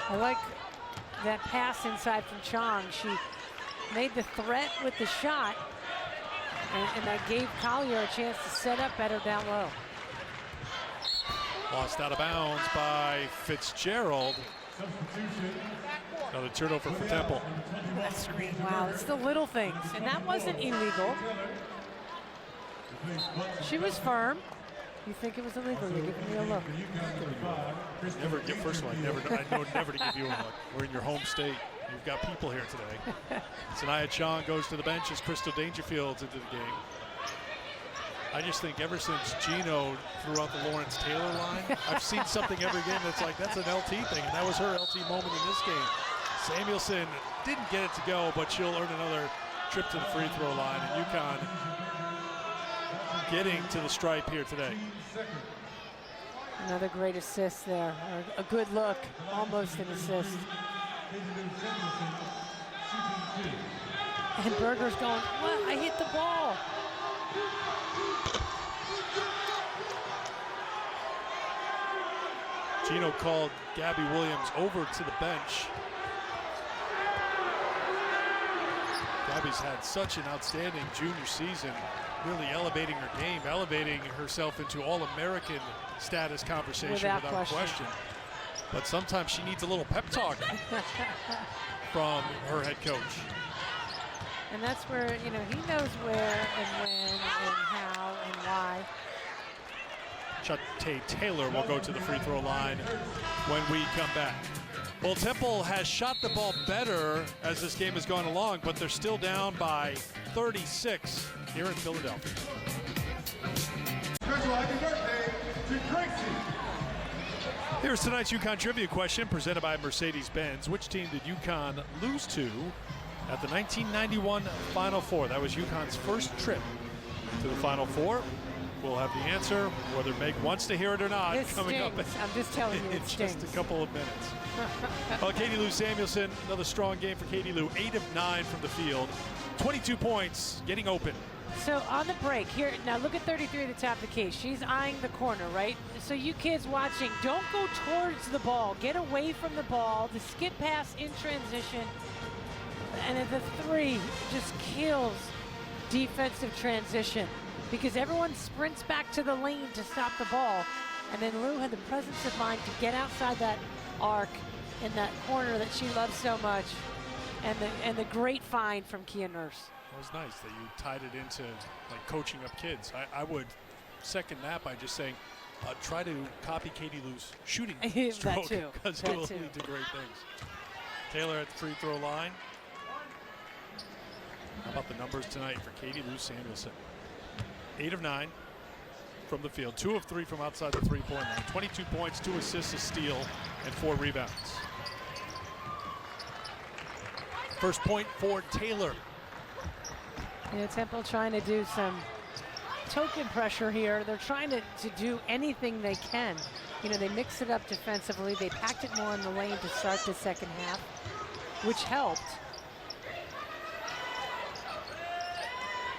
I like that pass inside from Chong. She made the threat with the shot, and that gave Collier a chance to set up better down low. Lost out of bounds by Fitzgerald. Another turnover for Temple. That screen, wow, it's the little things, and that wasn't illegal. She was firm. You think it was illegal? You're giving me a look. Never get. First of all, I know never to give you a look. We're in your home state. You've got people here today. Sanaya Chong goes to the bench as Crystal Dangerfield's into the game. I just think ever since Gino threw out the Lawrence Taylor line, I've seen something every game that's like, that's an LT thing, and that was her LT moment in this game. Samuelson didn't get it to go, but she'll earn another trip to the free throw line, and UConn getting to the stripe here today. Another great assist there, or a good look, almost an assist. And Berger's going, what? I hit the ball. Gino called Gabby Williams over to the bench. Gabby's had such an outstanding junior season, really elevating her game, elevating herself into All-American status conversation without question. But sometimes she needs a little pep talk from her head coach. And that's where, you know, he knows where and when and how and why. Chate Taylor will go to the free throw line when we come back. Well, Temple has shot the ball better as this game has gone along, but they're still down by 36 here in Philadelphia. Special happy birthday to Gracie. Here's tonight's UConn trivia question presented by Mercedes-Benz. Which team did UConn lose to at the 1991 Final Four? That was UConn's first trip to the Final Four. We'll have the answer, whether Meg wants to hear it or not, coming up in, I'm just telling you, in just a couple of minutes. Well, Katie Lou Samuelson, another strong game for Katie Lou. 8 of 9 from the field, 22 points, getting open. So on the break here, now look at 33 at the top of the key. She's eyeing the corner, right? So you kids watching, don't go towards the ball. Get away from the ball. The skip pass in transition. And then the 3 just kills defensive transition because everyone sprints back to the lane to stop the ball. And then Lou had the presence of mind to get outside that arc in that corner that she loves so much. And the great find from Kia Nurse. It was nice that you tied it into like coaching up kids. I would second that by just saying, try to copy Katie Lou's shooting stroke because it will lead to great things. Taylor at the free throw line. How about the numbers tonight for Katie Lou Samuelson? 8 of 9 from the field, 2 of 3 from outside the three-point line, 22 points, 2 assists, a steal, and 4 rebounds. First point for Taylor. You know, Temple trying to do some token pressure here. They're trying to do anything they can. You know, they mix it up defensively. They packed it more in the lane to start the second half, which helped.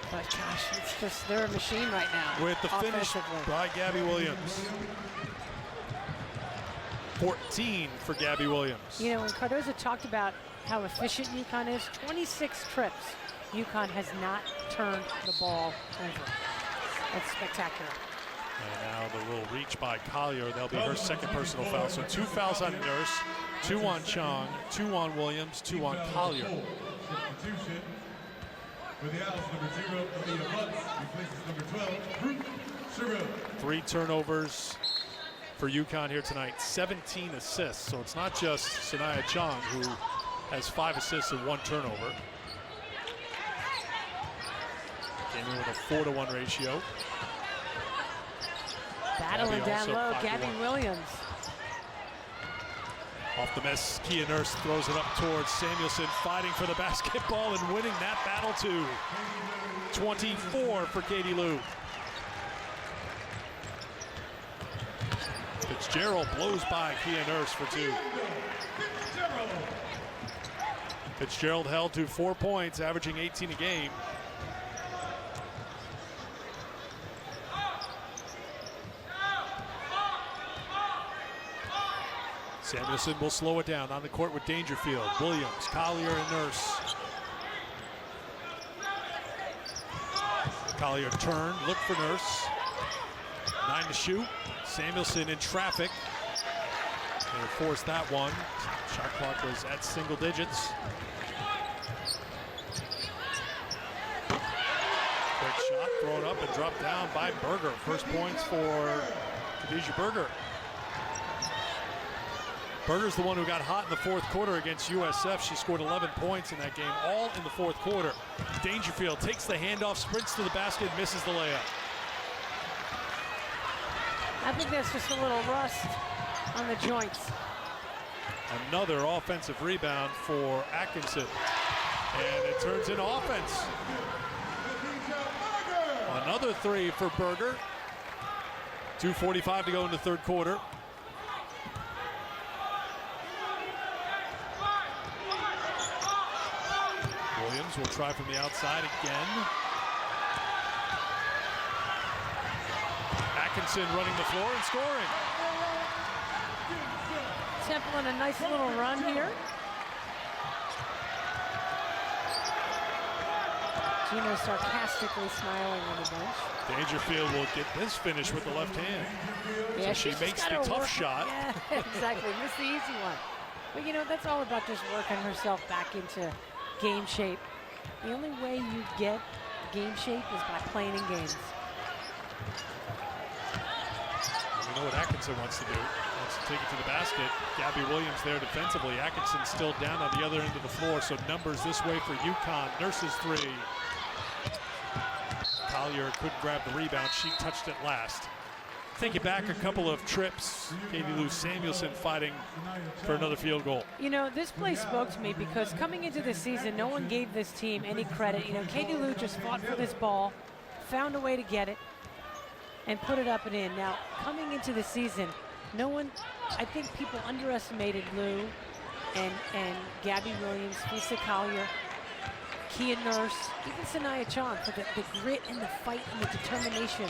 But gosh, it's just, they're a machine right now. With the finish by Gabby Williams. 14 for Gabby Williams. You know, when Cardozo talked about how efficient UConn is, 26 trips. UConn has not turned the ball over. That's spectacular. And now the little reach by Collier. That'll be her second personal foul. So 2 fouls on Nurse, 2 on Chong, 2 on Williams, 2 on Collier. For the Owls, number 0, Aaliyah Butts, replaces number 12, Ruth. 3 turnovers for UConn here tonight, 17 assists. So it's not just Sanaya Chong who has 5 assists and 1 turnover. Came in with a 4-to-1 ratio. Battling Gabby down also low, 5-to-1. Gabby Williams. Off the miss, Kia Nurse throws it up towards Samuelson, fighting for the basketball and winning that battle too. 24 for Katie Lou. Fitzgerald blows by Kia Nurse for 2. Fitzgerald held to 4 points, averaging 18 a game. Samuelson will slow it down on the court with Dangerfield, Williams, Collier, and Nurse. Collier turned, looked for Nurse. 9 to shoot. Samuelson in traffic. They forced that one. Shot clock was at single digits. Quick shot, throw it up and drop down by Berger. First points for Khadijah Berger. Berger's the one who got hot in the fourth quarter against USF. She scored 11 points in that game, all in the fourth quarter. Dangerfield takes the handoff, sprints to the basket, misses the layup. I think that's just a little rust on the joints. Another offensive rebound for Atkinson. And it turns into offense. Another 3 for Berger. 2:45 to go in the third quarter. Williams will try from the outside again. Atkinson running the floor and scoring. Temple in a nice little run here. Gino sarcastically smiling on the bench. Dangerfield will get this finish with the left hand. Yeah, So she she's makes just the gotta tough work- shot. Yeah, exactly. Missed the easy one. But you know, that's all about just working herself back into game shape. The only way you get game shape is by playing in games. We know what Atkinson wants to do. Wants to take it to the basket. Gabby Williams there defensively. Atkinson still down on the other end of the floor, so numbers this way for UConn. Nurse's 3. Collier couldn't grab the rebound. She touched it last. Take it back a couple of trips. Katie Lou Samuelson fighting for another field goal. You know, this play spoke to me because coming into the season, no one gave this team any credit. You know, Katie Lou just fought for this ball, found a way to get it, and put it up and in. Now, coming into the season, no one, I think people underestimated Lou and Gabby Williams, Lisa Collier, Kia Nurse, even Sanaya Chan for the grit and the fight and the determination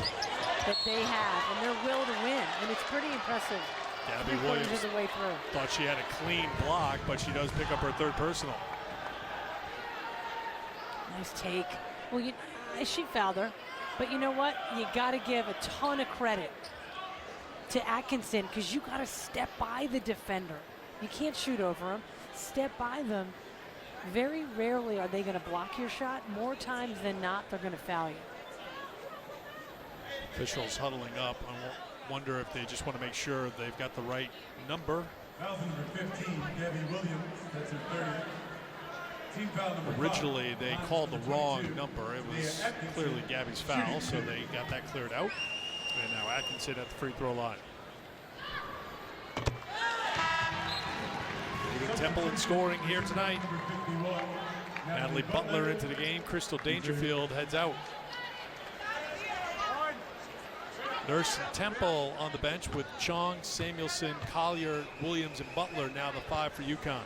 that they have and their will to win. And it's pretty impressive. Gabby 3/4 Williams of the way through. thought she had a clean block, but she does pick up her third personal. Nice take. Well, she fouled her. But you know what? You got to give a ton of credit to Atkinson because you got to step by the defender. You can't shoot over him. Step by them. Very rarely are they going to block your shot. More times than not, they're going to foul you. Officials huddling up. I wonder if they just want to make sure they've got the right number. Foul number 15, Gabby Williams. That's her 30th. Team foul number 5. Originally, they called the wrong number. It was clearly Gabby's foul, so they got that cleared out. And now Atkinson at the free throw line. Leading Temple in scoring here tonight. Number 51. Natalie Butler into the game. Crystal Dangerfield heads out. Nurse and Temple on the bench with Chong, Samuelson, Collier, Williams, and Butler. Now the 5 for UConn.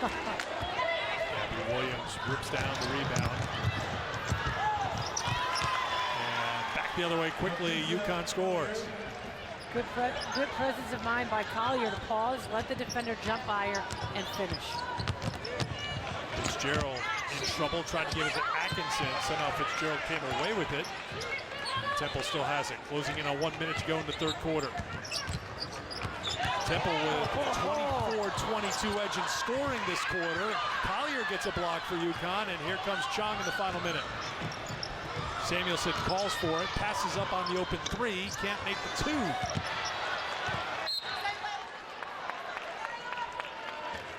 Gabby Williams rips down the rebound. And back the other way quickly. UConn scores. Good presence of mind by Collier to pause, let the defender jump by her, and finish. Fitzgerald in trouble, tried to give it to Atkinson. Somehow Fitzgerald came away with it. And Temple still has it. Closing in on 1 minute to go in the third quarter. Temple with 24-22 edge in scoring this quarter. Collier gets a block for UConn, and here comes Chong in the final minute. Samuelson calls for it, passes up on the open 3, can't make the 2.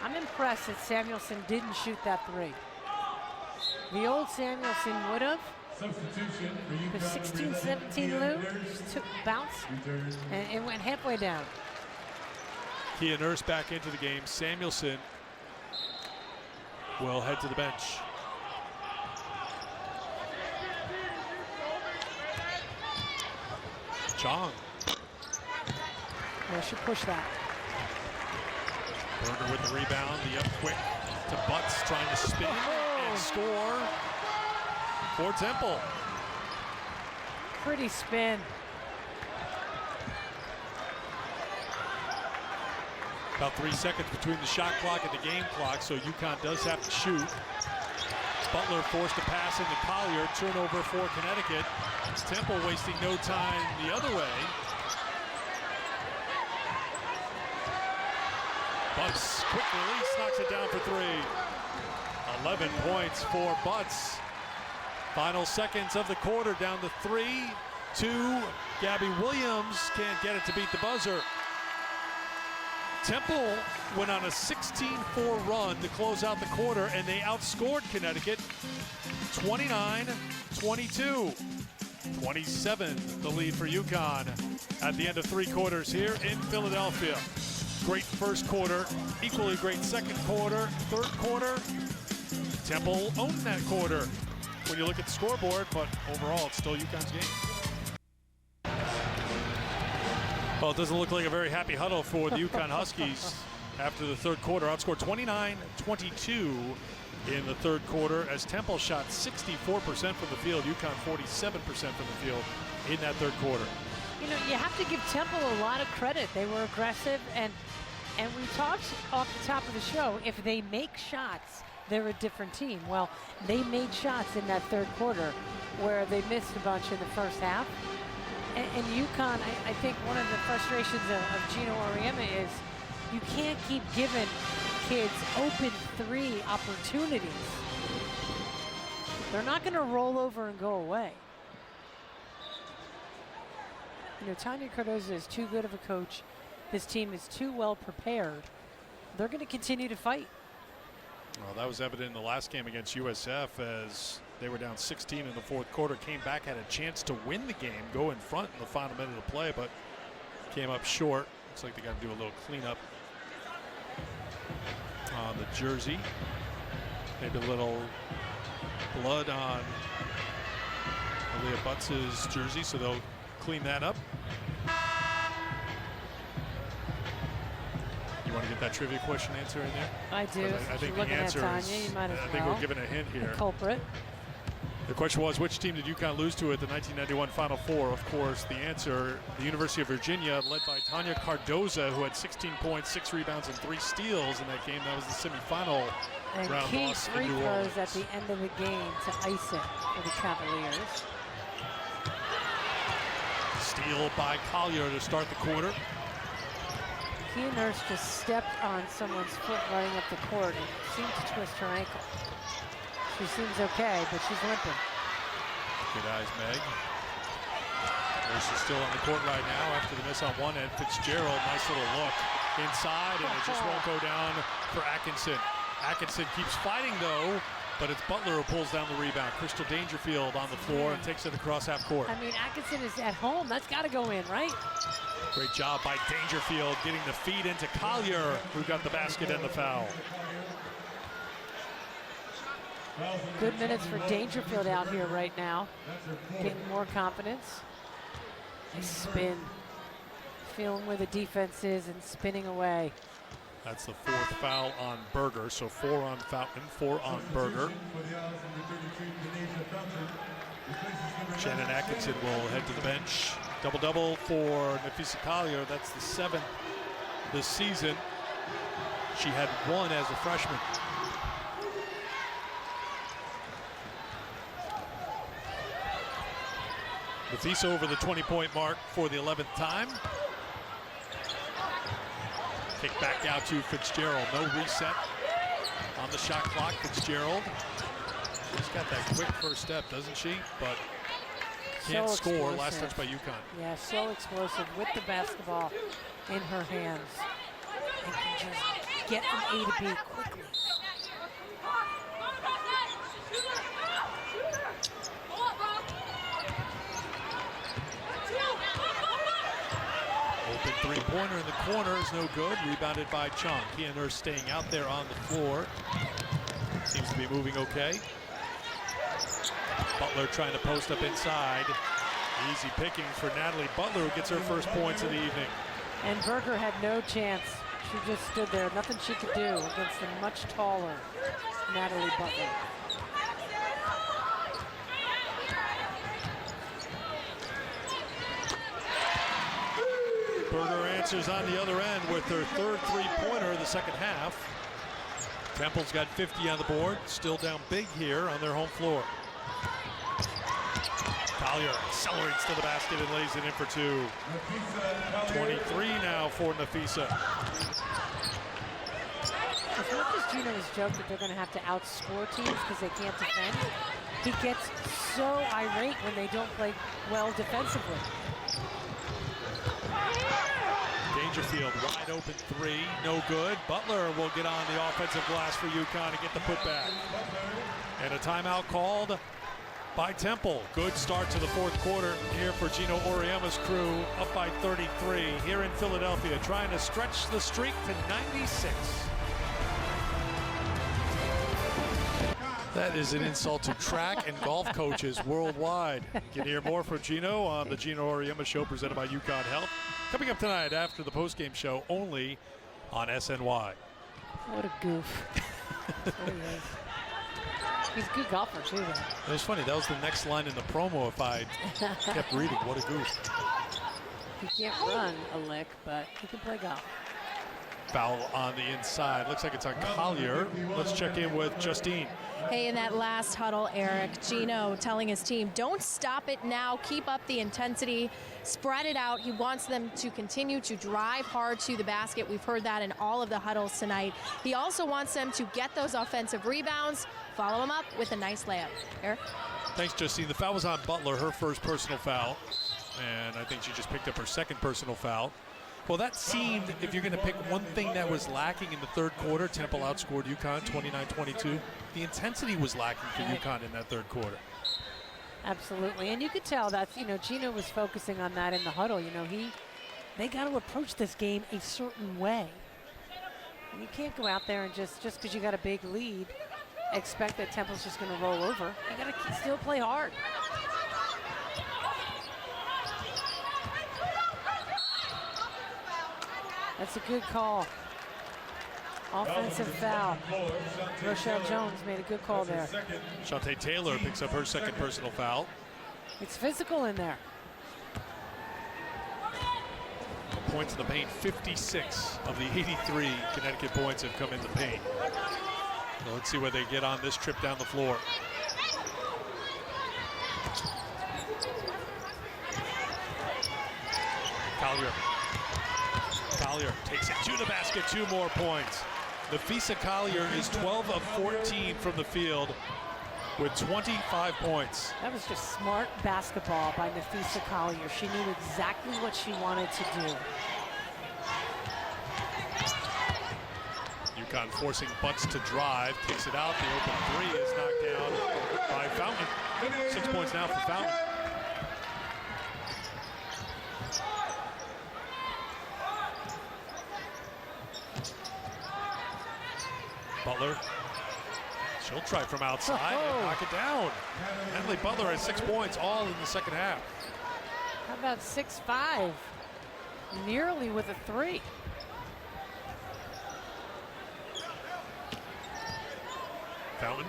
I'm impressed that Samuelson didn't shoot that 3. The old Samuelson would have. Substitution for The UConn. 16-17 Lou just took bounce and it went halfway down. Kia Nurse back into the game. Samuelson will head to the bench. Chong. They should push that. Berger with the rebound. The up quick to Butts, trying to spin and score for Temple. Pretty spin. About 3 seconds between the shot clock and the game clock, so UConn does have to shoot. Butler forced to pass into Collier. Turnover for Connecticut. Temple wasting no time the other way. Butts, quick release, knocks it down for 3. 11 points for Butts. Final seconds of the quarter, down to 3-2. Gabby Williams can't get it to beat the buzzer. Temple went on a 16-4 run to close out the quarter, and they outscored Connecticut 29-22. 27 the lead for UConn at the end of 3 quarters here in Philadelphia. Great first quarter, equally great second quarter, third quarter. Temple owned that quarter when you look at the scoreboard, but overall it's still UConn's game. Well, it doesn't look like a very happy huddle for the UConn Huskies after the third quarter. Outscored 29-22 in the third quarter as Temple shot 64% from the field, UConn 47% from the field in that third quarter. You know, you have to give Temple a lot of credit. They were aggressive, and we talked off the top of the show, if they make shots, they're a different team. Well, they made shots in that third quarter where they missed a bunch in the first half. And UConn, I think one of the frustrations of Gino Auriemma is you can't keep giving kids open 3 opportunities. They're not going to roll over and go away. You know, Tanya Cardoza is too good of a coach. This team is too well prepared. They're going to continue to fight. Well, that was evident in the last game against USF as they were down 16 in the fourth quarter, came back, had a chance to win the game, go in front in the final minute of play, but came up short. Looks like they got to do a little cleanup on the jersey. Maybe a little blood on Aaliyah Butts' jersey, so they'll clean that up. You want to get that trivia question answer in there? I do. I think You're the looking answer at is, Tanya, you might as I think well. we're given a hint here. The culprit. The question was, which team did UConn lose to at the 1991 Final Four? Of course, the answer, the University of Virginia, led by Tanya Cardoza, who had 16 points, 6 rebounds, and 3 steals in that game. That was the semifinal And round key loss free in New throws Orleans. at the end of the game to ice it for the Cavaliers. Steal by Collier to start the quarter. Kia Nurse just stepped on someone's foot running up the court and seemed to twist her ankle. She seems okay, but she's limping. Good eyes, Meg. Nurse is still on the court right now after the miss on one end. Fitzgerald, nice little look inside, and it just won't go down for Atkinson. Atkinson keeps fighting, though, but it's Butler who pulls down the rebound. Crystal Dangerfield on the floor and takes it across half court. I mean, Atkinson is at home. That's got to go in, right? Great job by Dangerfield getting the feed into Collier, who got the basket and the foul. Good minutes for Dangerfield out here right now. Getting more confidence. They spin. Feeling where the defense is and spinning away. That's the 4th foul on Berger, so 4 on Fountain, 4 on Berger. Shannon Atkinson will head to the bench. Double-double for Nafisa Collier. That's the 7th this season. She had 1 as a freshman. Nafisa over the 20-point mark for the 11th time. Kick back out to Fitzgerald. No reset on the shot clock. Fitzgerald. She's got that quick first step, doesn't she? But can't score. Explosive. Last touch by UConn. Yeah, so explosive with the basketball in her hands. And can just get from A to B quickly. Three-pointer in the corner is no good. Rebounded by Chung. Kia Nurse staying out there on the floor. Seems to be moving okay. Butler trying to post up inside. Easy pickings for Natalie Butler, who gets her first points of the evening. And Berger had no chance. She just stood there, nothing she could do against the much taller Natalie Butler. Berger answers on the other end with her third three-pointer of the second half. Temple's got 50 on the board, still down big here on their home floor. Collier accelerates to the basket and lays it in for two. 23 now for Nafisa. As much as Gino's joked that they're going to have to outscore teams because they can't defend, he gets so irate when they don't play well defensively. Dangerfield, wide open three, no good. Butler will get on the offensive glass for UConn and get the putback. And a timeout called by Temple. Good start to the fourth quarter here for Gino Auriemma's crew, up by 33 here in Philadelphia, trying to stretch the streak to 96. That is an insult to track and golf coaches worldwide. You can hear more from Gino on the Gino Auriemma Show presented by UConn Health. Coming up tonight after the postgame show only on SNY. What a goof. That's what he is. He's a good golfer too, though. It was funny, that was the next line in the promo if I kept reading. What a goof. He can't run a lick, but he can play golf. Foul on the inside. Looks like it's on Collier. Let's check in with Justine. Hey, in that last huddle, Eric, Gino telling his team, don't stop it now. Keep up the intensity. Spread it out. He wants them to continue to drive hard to the basket. We've heard that in all of the huddles tonight. He also wants them to get those offensive rebounds, follow them up with a nice layup. Eric? Thanks, Justine. The foul was on Butler, her first personal foul. And I think she just picked up her second personal foul. Well, that seemed, if you're going to pick one thing that was lacking in the third quarter, Temple outscored UConn 29-22. The intensity was lacking for UConn in that third quarter. Absolutely, and you could tell that, Gino was focusing on that in the huddle. They got to approach this game a certain way. And you can't go out there and just because you got a big lead, expect that Temple's just going to roll over. You got to still play hard. That's a good call. Offensive foul. Rochelle Jones made a good call there. Shantae Taylor picks up her second personal foul. It's physical in there. Points in the paint, 56 of the 83 Connecticut points have come in the paint. So let's see where they get on this trip down the floor. Collier takes it to the basket, 2 more points. Nafisa Collier is 12 of 14 from the field with 25 points. That was just smart basketball by Nafisa Collier. She knew exactly what she wanted to do. UConn forcing Butts to drive, takes it out. The open three is knocked down by Fountain. 6 points now for Fountain. Butler, she'll try from outside and knock it down. Natalie Butler has 6 points, all in the second half. How about 6'5"? Nearly with a 3. Fountain.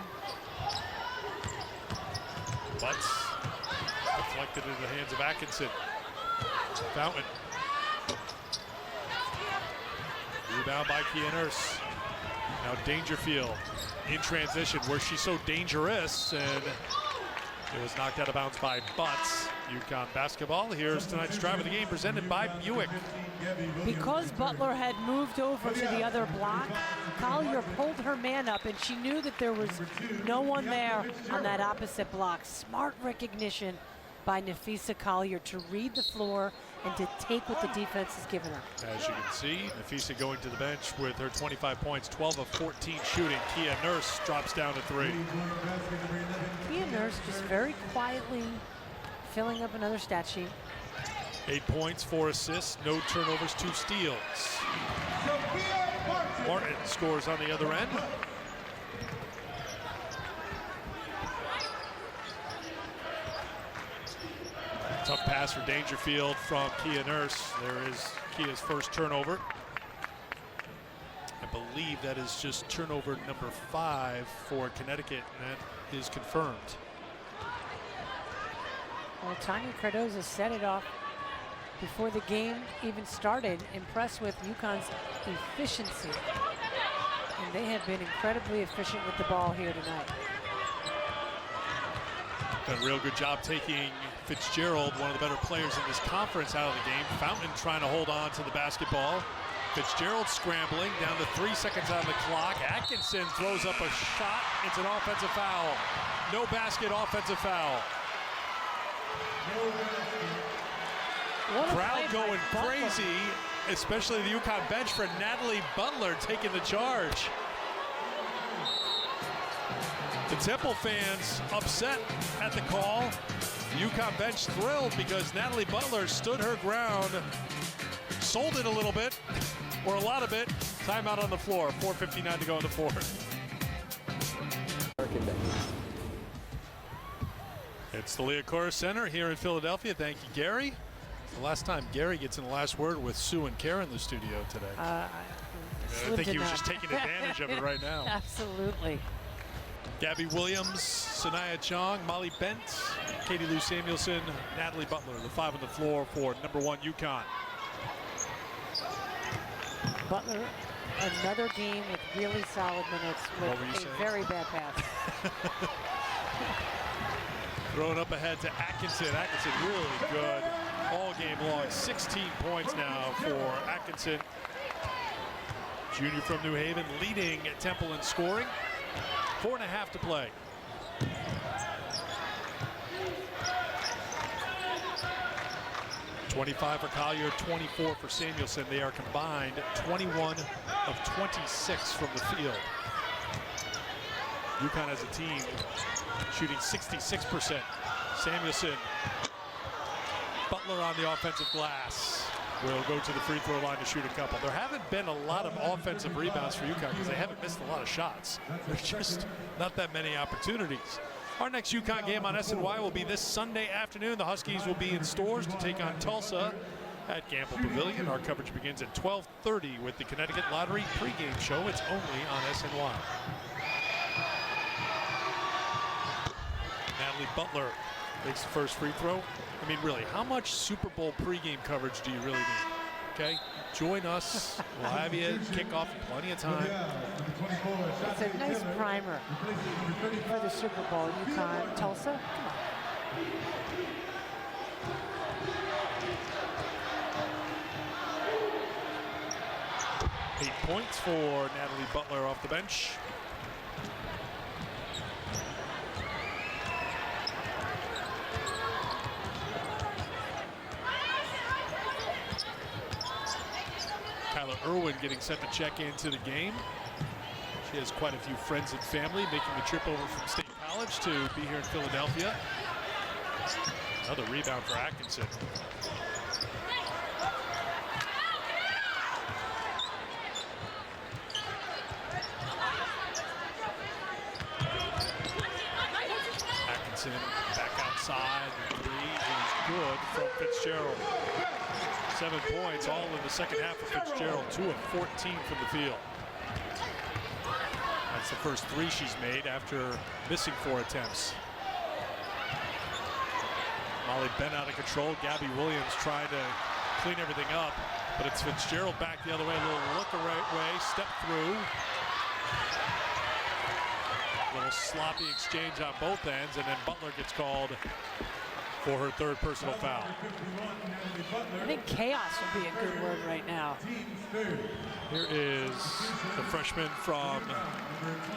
Butts deflected into the hands of Atkinson. Fountain. Rebound by Kia Nurse. Now Dangerfield in transition where she's so dangerous, and it was knocked out of bounds by Butts. UConn basketball. Here's tonight's drive of the game presented by Buick. Because Butler had moved over to the other block, Collier pulled her man up, and she knew that there was no one there on that opposite block. Smart recognition by Nafisa Collier to read the floor and to take what the defense has given her. As you can see, Nafisa going to the bench with her 25 points, 12 of 14 shooting. Kia Nurse drops down to 3. Kia Nurse just very quietly filling up another stat sheet. 8 points, 4 assists, no turnovers, 2 steals. Martin scores on the other end. Tough pass for Dangerfield from Kia Nurse. There is Kia's first turnover. I believe that is just turnover number 5 for Connecticut, and that is confirmed. Well, Tanya Cardoza set it off before the game even started. Impressed with UConn's efficiency. And they have been incredibly efficient with the ball here tonight. Done a real good job taking Fitzgerald, one of the better players in this conference, out of the game. Fountain trying to hold on to the basketball. Fitzgerald scrambling, down to 3 seconds on the clock. Atkinson throws up a shot. It's an offensive foul. No basket, offensive foul. Crowd going crazy, especially the UConn bench for Natalie Butler taking the charge. The Temple fans upset at the call. The UConn bench thrilled because Natalie Butler stood her ground, sold it a little bit, or a lot of it. Timeout on the floor, 4:59 to go in the fourth. It's the Liacouras Center here in Philadelphia. Thank you, Gary. It's the last time Gary gets in the last word with Sue and Kara in the studio today. I think he was just taking advantage of it right now. Absolutely. Gabby Williams, Sanaya Chong, Molly Bent, Katie Lou Samuelson, Natalie Butler, the 5 on the floor for number 1 UConn. Butler, another game with really solid minutes with a very bad pass. Throwing up ahead to Atkinson. Atkinson really good all game long. 16 points now for Atkinson. Junior from New Haven, leading Temple in scoring. 4.5 to play. .25 for Collier, 24 for Samuelson. They are combined 21 of 26 from the field. UConn as a team shooting 66%. Samuelson, Butler on the offensive glass. Will go to the free throw line to shoot a couple. There haven't been a lot of offensive rebounds for UConn because they haven't missed a lot of shots. There's just not that many opportunities. Our next UConn game on SNY will be this Sunday afternoon. The Huskies will be in Stores to take on Tulsa at Gamble Pavilion. Our coverage begins at 12:30 with the Connecticut Lottery pregame show. It's only on SNY. Natalie Butler makes the first free throw. I mean, really, how much Super Bowl pregame coverage do you really need? Okay, join us. We'll have you kick off plenty of time. It's a nice primer for the Super Bowl. UConn, Tulsa. Come on. 8 points for Natalie Butler off the bench. Irwin getting set to check into the game. She has quite a few friends and family making the trip over from State College to be here in Philadelphia. Another rebound for Atkinson. Atkinson back outside. The 3 is good from Fitzgerald. 7 points, all in the second half for Fitzgerald. 2 of 14 from the field. That's the first 3 she's made after missing 4 attempts. Molly Bent out of control. Gabby Williams trying to clean everything up, but it's Fitzgerald back the other way. A little look the right way, step through. A little sloppy exchange on both ends, and then Butler gets called for her 3rd personal foul. I think chaos would be a good word right now. Here is the freshman from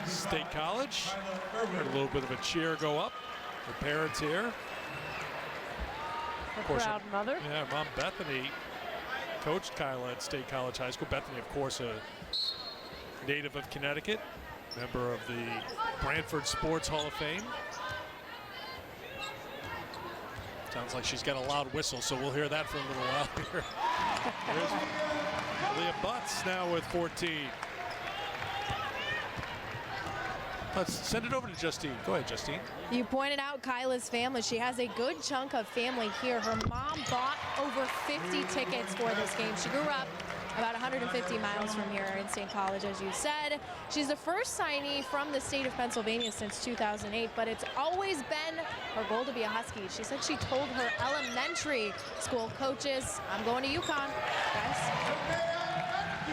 State College. Heard a little bit of a cheer go up. Her parents here. Her proud mother. Yeah, Mom Bethany coached Kyla at State College High School. Bethany, of course, a native of Connecticut, member of the Branford Sports Hall of Fame. Sounds like she's got a loud whistle, so we'll hear that for a little while here. There's Leah Butts now with 14. Let's send it over to Justine. Go ahead, Justine. You pointed out Kyla's family. She has a good chunk of family here. Her mom bought over 50 tickets for this game. She grew up about 150 miles from here in St. College, as you said. She's the first signee from the state of Pennsylvania since 2008, but it's always been her goal to be a Husky. She said she told her elementary school coaches, I'm going to UConn, guys.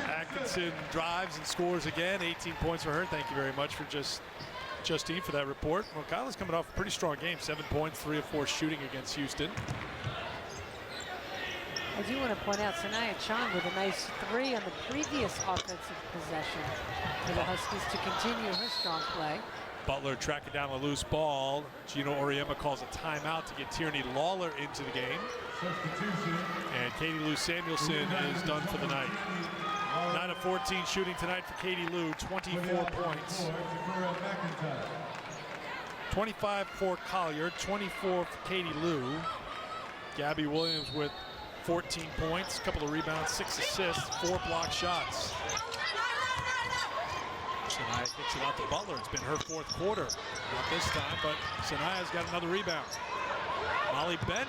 Atkinson drives and scores again. 18 points for her. Thank you very much for Justine for that report. Well, Kyla's coming off a pretty strong game. 7 points, 3 of 4 shooting against Houston. I do want to point out Sanaya Chong with a nice 3 on the previous offensive possession for the Huskies to continue her strong play. Butler tracking down a loose ball. Gino Auriemma calls a timeout to get Tierney Lawler into the game. And Katie Lou Samuelson is done for the night. 9 of 14 shooting tonight for Katie Lou, 24 points. 25 for Collier, 24 for Katie Lou. Gabby Williams with 14 points, a couple of rebounds, 6 assists, 4 block shots. Sanaya kicks it out to Butler. It's been her 4th quarter. Not this time, but Sanaya's got another rebound. Molly Ben,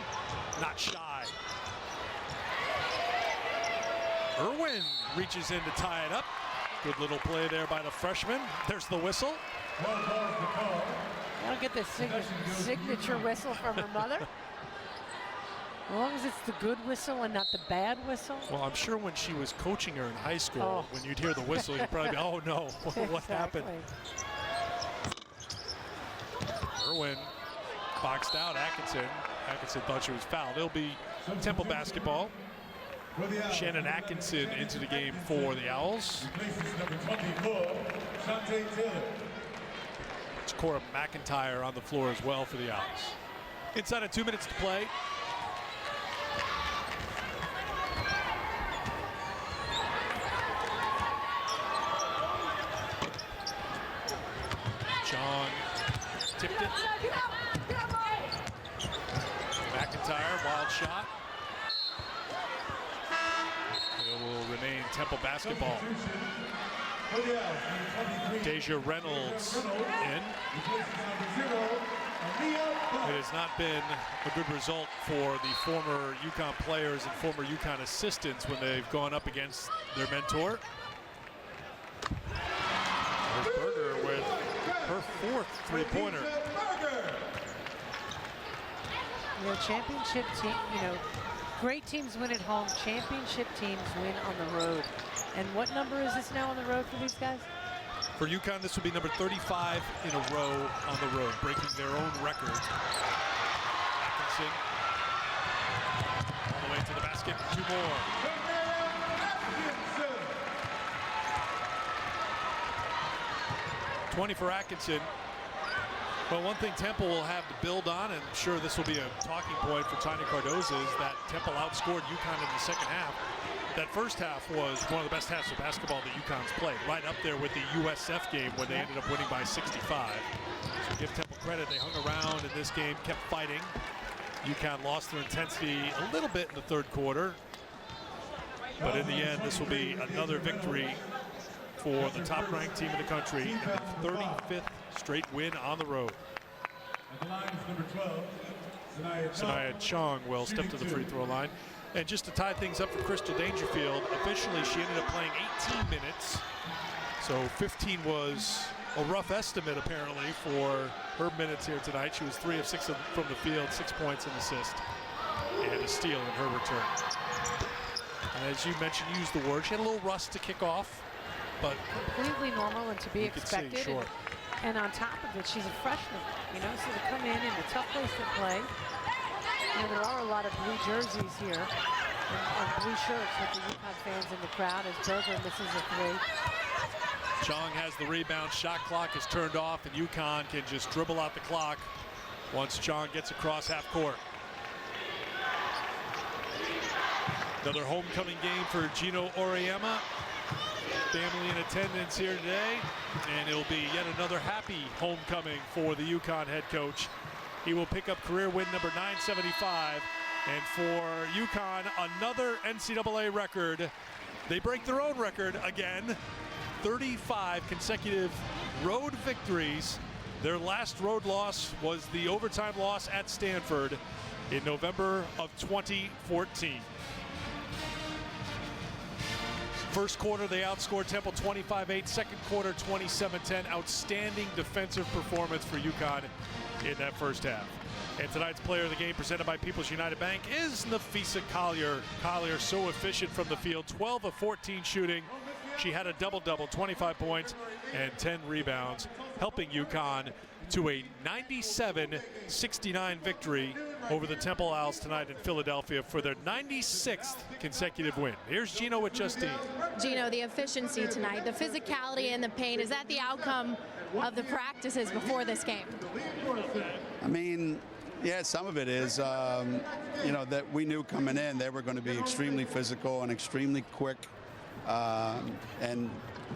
not shy. Irwin reaches in to tie it up. Good little play there by the freshman. There's the whistle. I don't get the signature whistle from her mother. As long as it's the good whistle and not the bad whistle. Well, I'm sure when she was coaching her in high school, when you'd hear the whistle, you'd probably be, oh no, what happened? Irwin boxed out Atkinson. Atkinson thought she was fouled. It'll be Temple basketball. Shannon Atkinson into the game for the Owls. It's Cora McIntyre on the floor as well for the Owls. Inside of 2 minutes to play. John tipped it. McIntyre, wild shot. It will remain Temple basketball. Deja Reynolds in. It has not been a good result for the former UConn players and former UConn assistants when they've gone up against their mentor. There's Berger with her 4th three-pointer. You know, championship team, you know, great teams win at home. Championship teams win on the road. And what number is this now on the road for these guys? For UConn, this will be number 35 in a row on the road, breaking their own record. Atkinson all the way to the basket. 2 more. 20 for Atkinson. Well, one thing Temple will have to build on, and I'm sure this will be a talking point for Tanya Cardoza, is that Temple outscored UConn in the second half. That first half was one of the best halves of basketball that UConn's played, right up there with the USF game when they ended up winning by 65. So give Temple credit, they hung around in this game, kept fighting. UConn lost their intensity a little bit in the 3rd quarter, but in the end, this will be another victory for the top-ranked team in the country, and the 35th straight win on the road. Sanaya Chong will step to the free throw line. And just to tie things up for Crystal Dangerfield, officially she ended up playing 18 minutes. So 15 was a rough estimate apparently for her minutes here tonight. She was 3 of 6 from the field, 6 points, an assist, and a steal in her return. And as you mentioned, used the word, she had a little rust to kick off, but completely normal and to be expected. Sure. And on top of it, she's a freshman, you know, so to come in a tough place to play. You know, there are a lot of blue jerseys here and blue shirts with the UConn fans in the crowd as Berger misses a 3. Chong has the rebound, shot clock is turned off, and UConn can just dribble out the clock once Chong gets across half court. Another homecoming game for Gino Auriemma. Family in attendance here today, and it'll be yet another happy homecoming for the UConn head coach he will pick up career win number 975. And for UConn, another NCAA record. They break their own record again. 35 consecutive road victories. Their last road loss was the overtime loss at Stanford in November of 2014. First quarter, they outscored Temple 25-8. Second quarter, 27-10. Outstanding defensive performance for UConn in that first half. And tonight's player of the game, presented by People's United Bank, is Nafisa Collier. Collier so efficient from the field, 12 of 14 shooting. She had a double-double, 25 points and 10 rebounds, helping UConn to a 97-69 victory over the Temple Owls tonight in Philadelphia for their 96th consecutive win. Here's Gino with Justine. Gino, the efficiency tonight, the physicality and the pain, is that the outcome of the practices before this game? I mean, yeah, some of it is, you know, that we knew coming in they were going to be extremely physical and extremely quick. And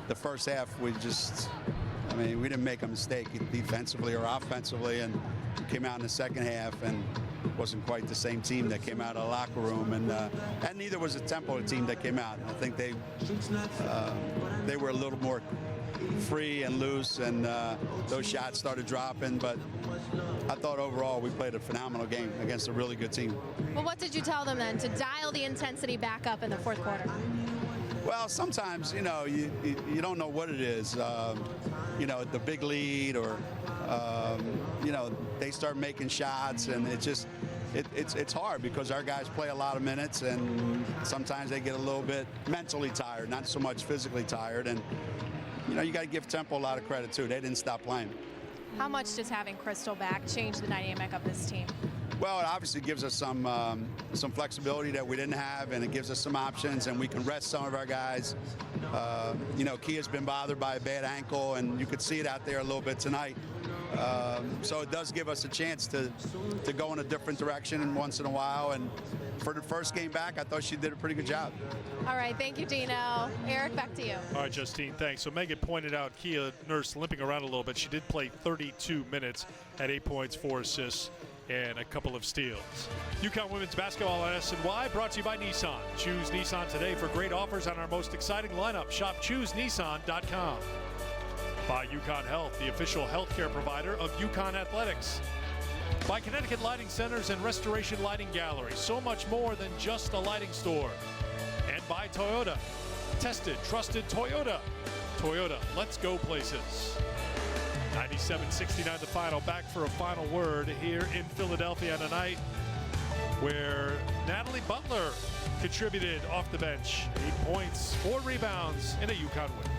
the first half, we didn't make a mistake defensively or offensively, and we came out in the second half and wasn't quite the same team that came out of the locker room, and neither was the Temple team that came out. I think they were a little more free and loose, and those shots started dropping, but I thought overall we played a phenomenal game against a really good team. Well, what did you tell them then to dial the intensity back up in the fourth quarter? Well, sometimes, you know, you don't know what it is. You know, the big lead, or you know, they start making shots, and it's hard because our guys play a lot of minutes, and sometimes they get a little bit mentally tired, not so much physically tired. And you know, you got to give Temple a lot of credit too. They didn't stop playing. How much does having Crystal back change the dynamic of this team? Well, it obviously gives us some flexibility that we didn't have, and it gives us some options, and we can rest some of our guys. You know, Kia's been bothered by a bad ankle, and you could see it out there a little bit tonight. So it does give us a chance to go in a different direction once in a while. And for the first game back, I thought she did a pretty good job. All right, thank you, Dino. Eric, back to you. All right, Justine, thanks. So Megan pointed out Kia Nurse limping around a little bit. She did play 32 minutes, had 8 points, 4 assists, and a couple of steals. UConn women's basketball on SNY, brought to you by Nissan. Choose Nissan today for great offers on our most exciting lineup. Shop ChooseNissan.com. By UConn Health, the official healthcare provider of UConn Athletics. By Connecticut Lighting Centers and Restoration Lighting Gallery. So much more than just a lighting store. And by Toyota. Tested, trusted Toyota. Toyota, let's go places. 97-69 the final. Back for a final word here in Philadelphia tonight, where Natalie Butler contributed off the bench. 8 points, 4 rebounds, and a UConn win.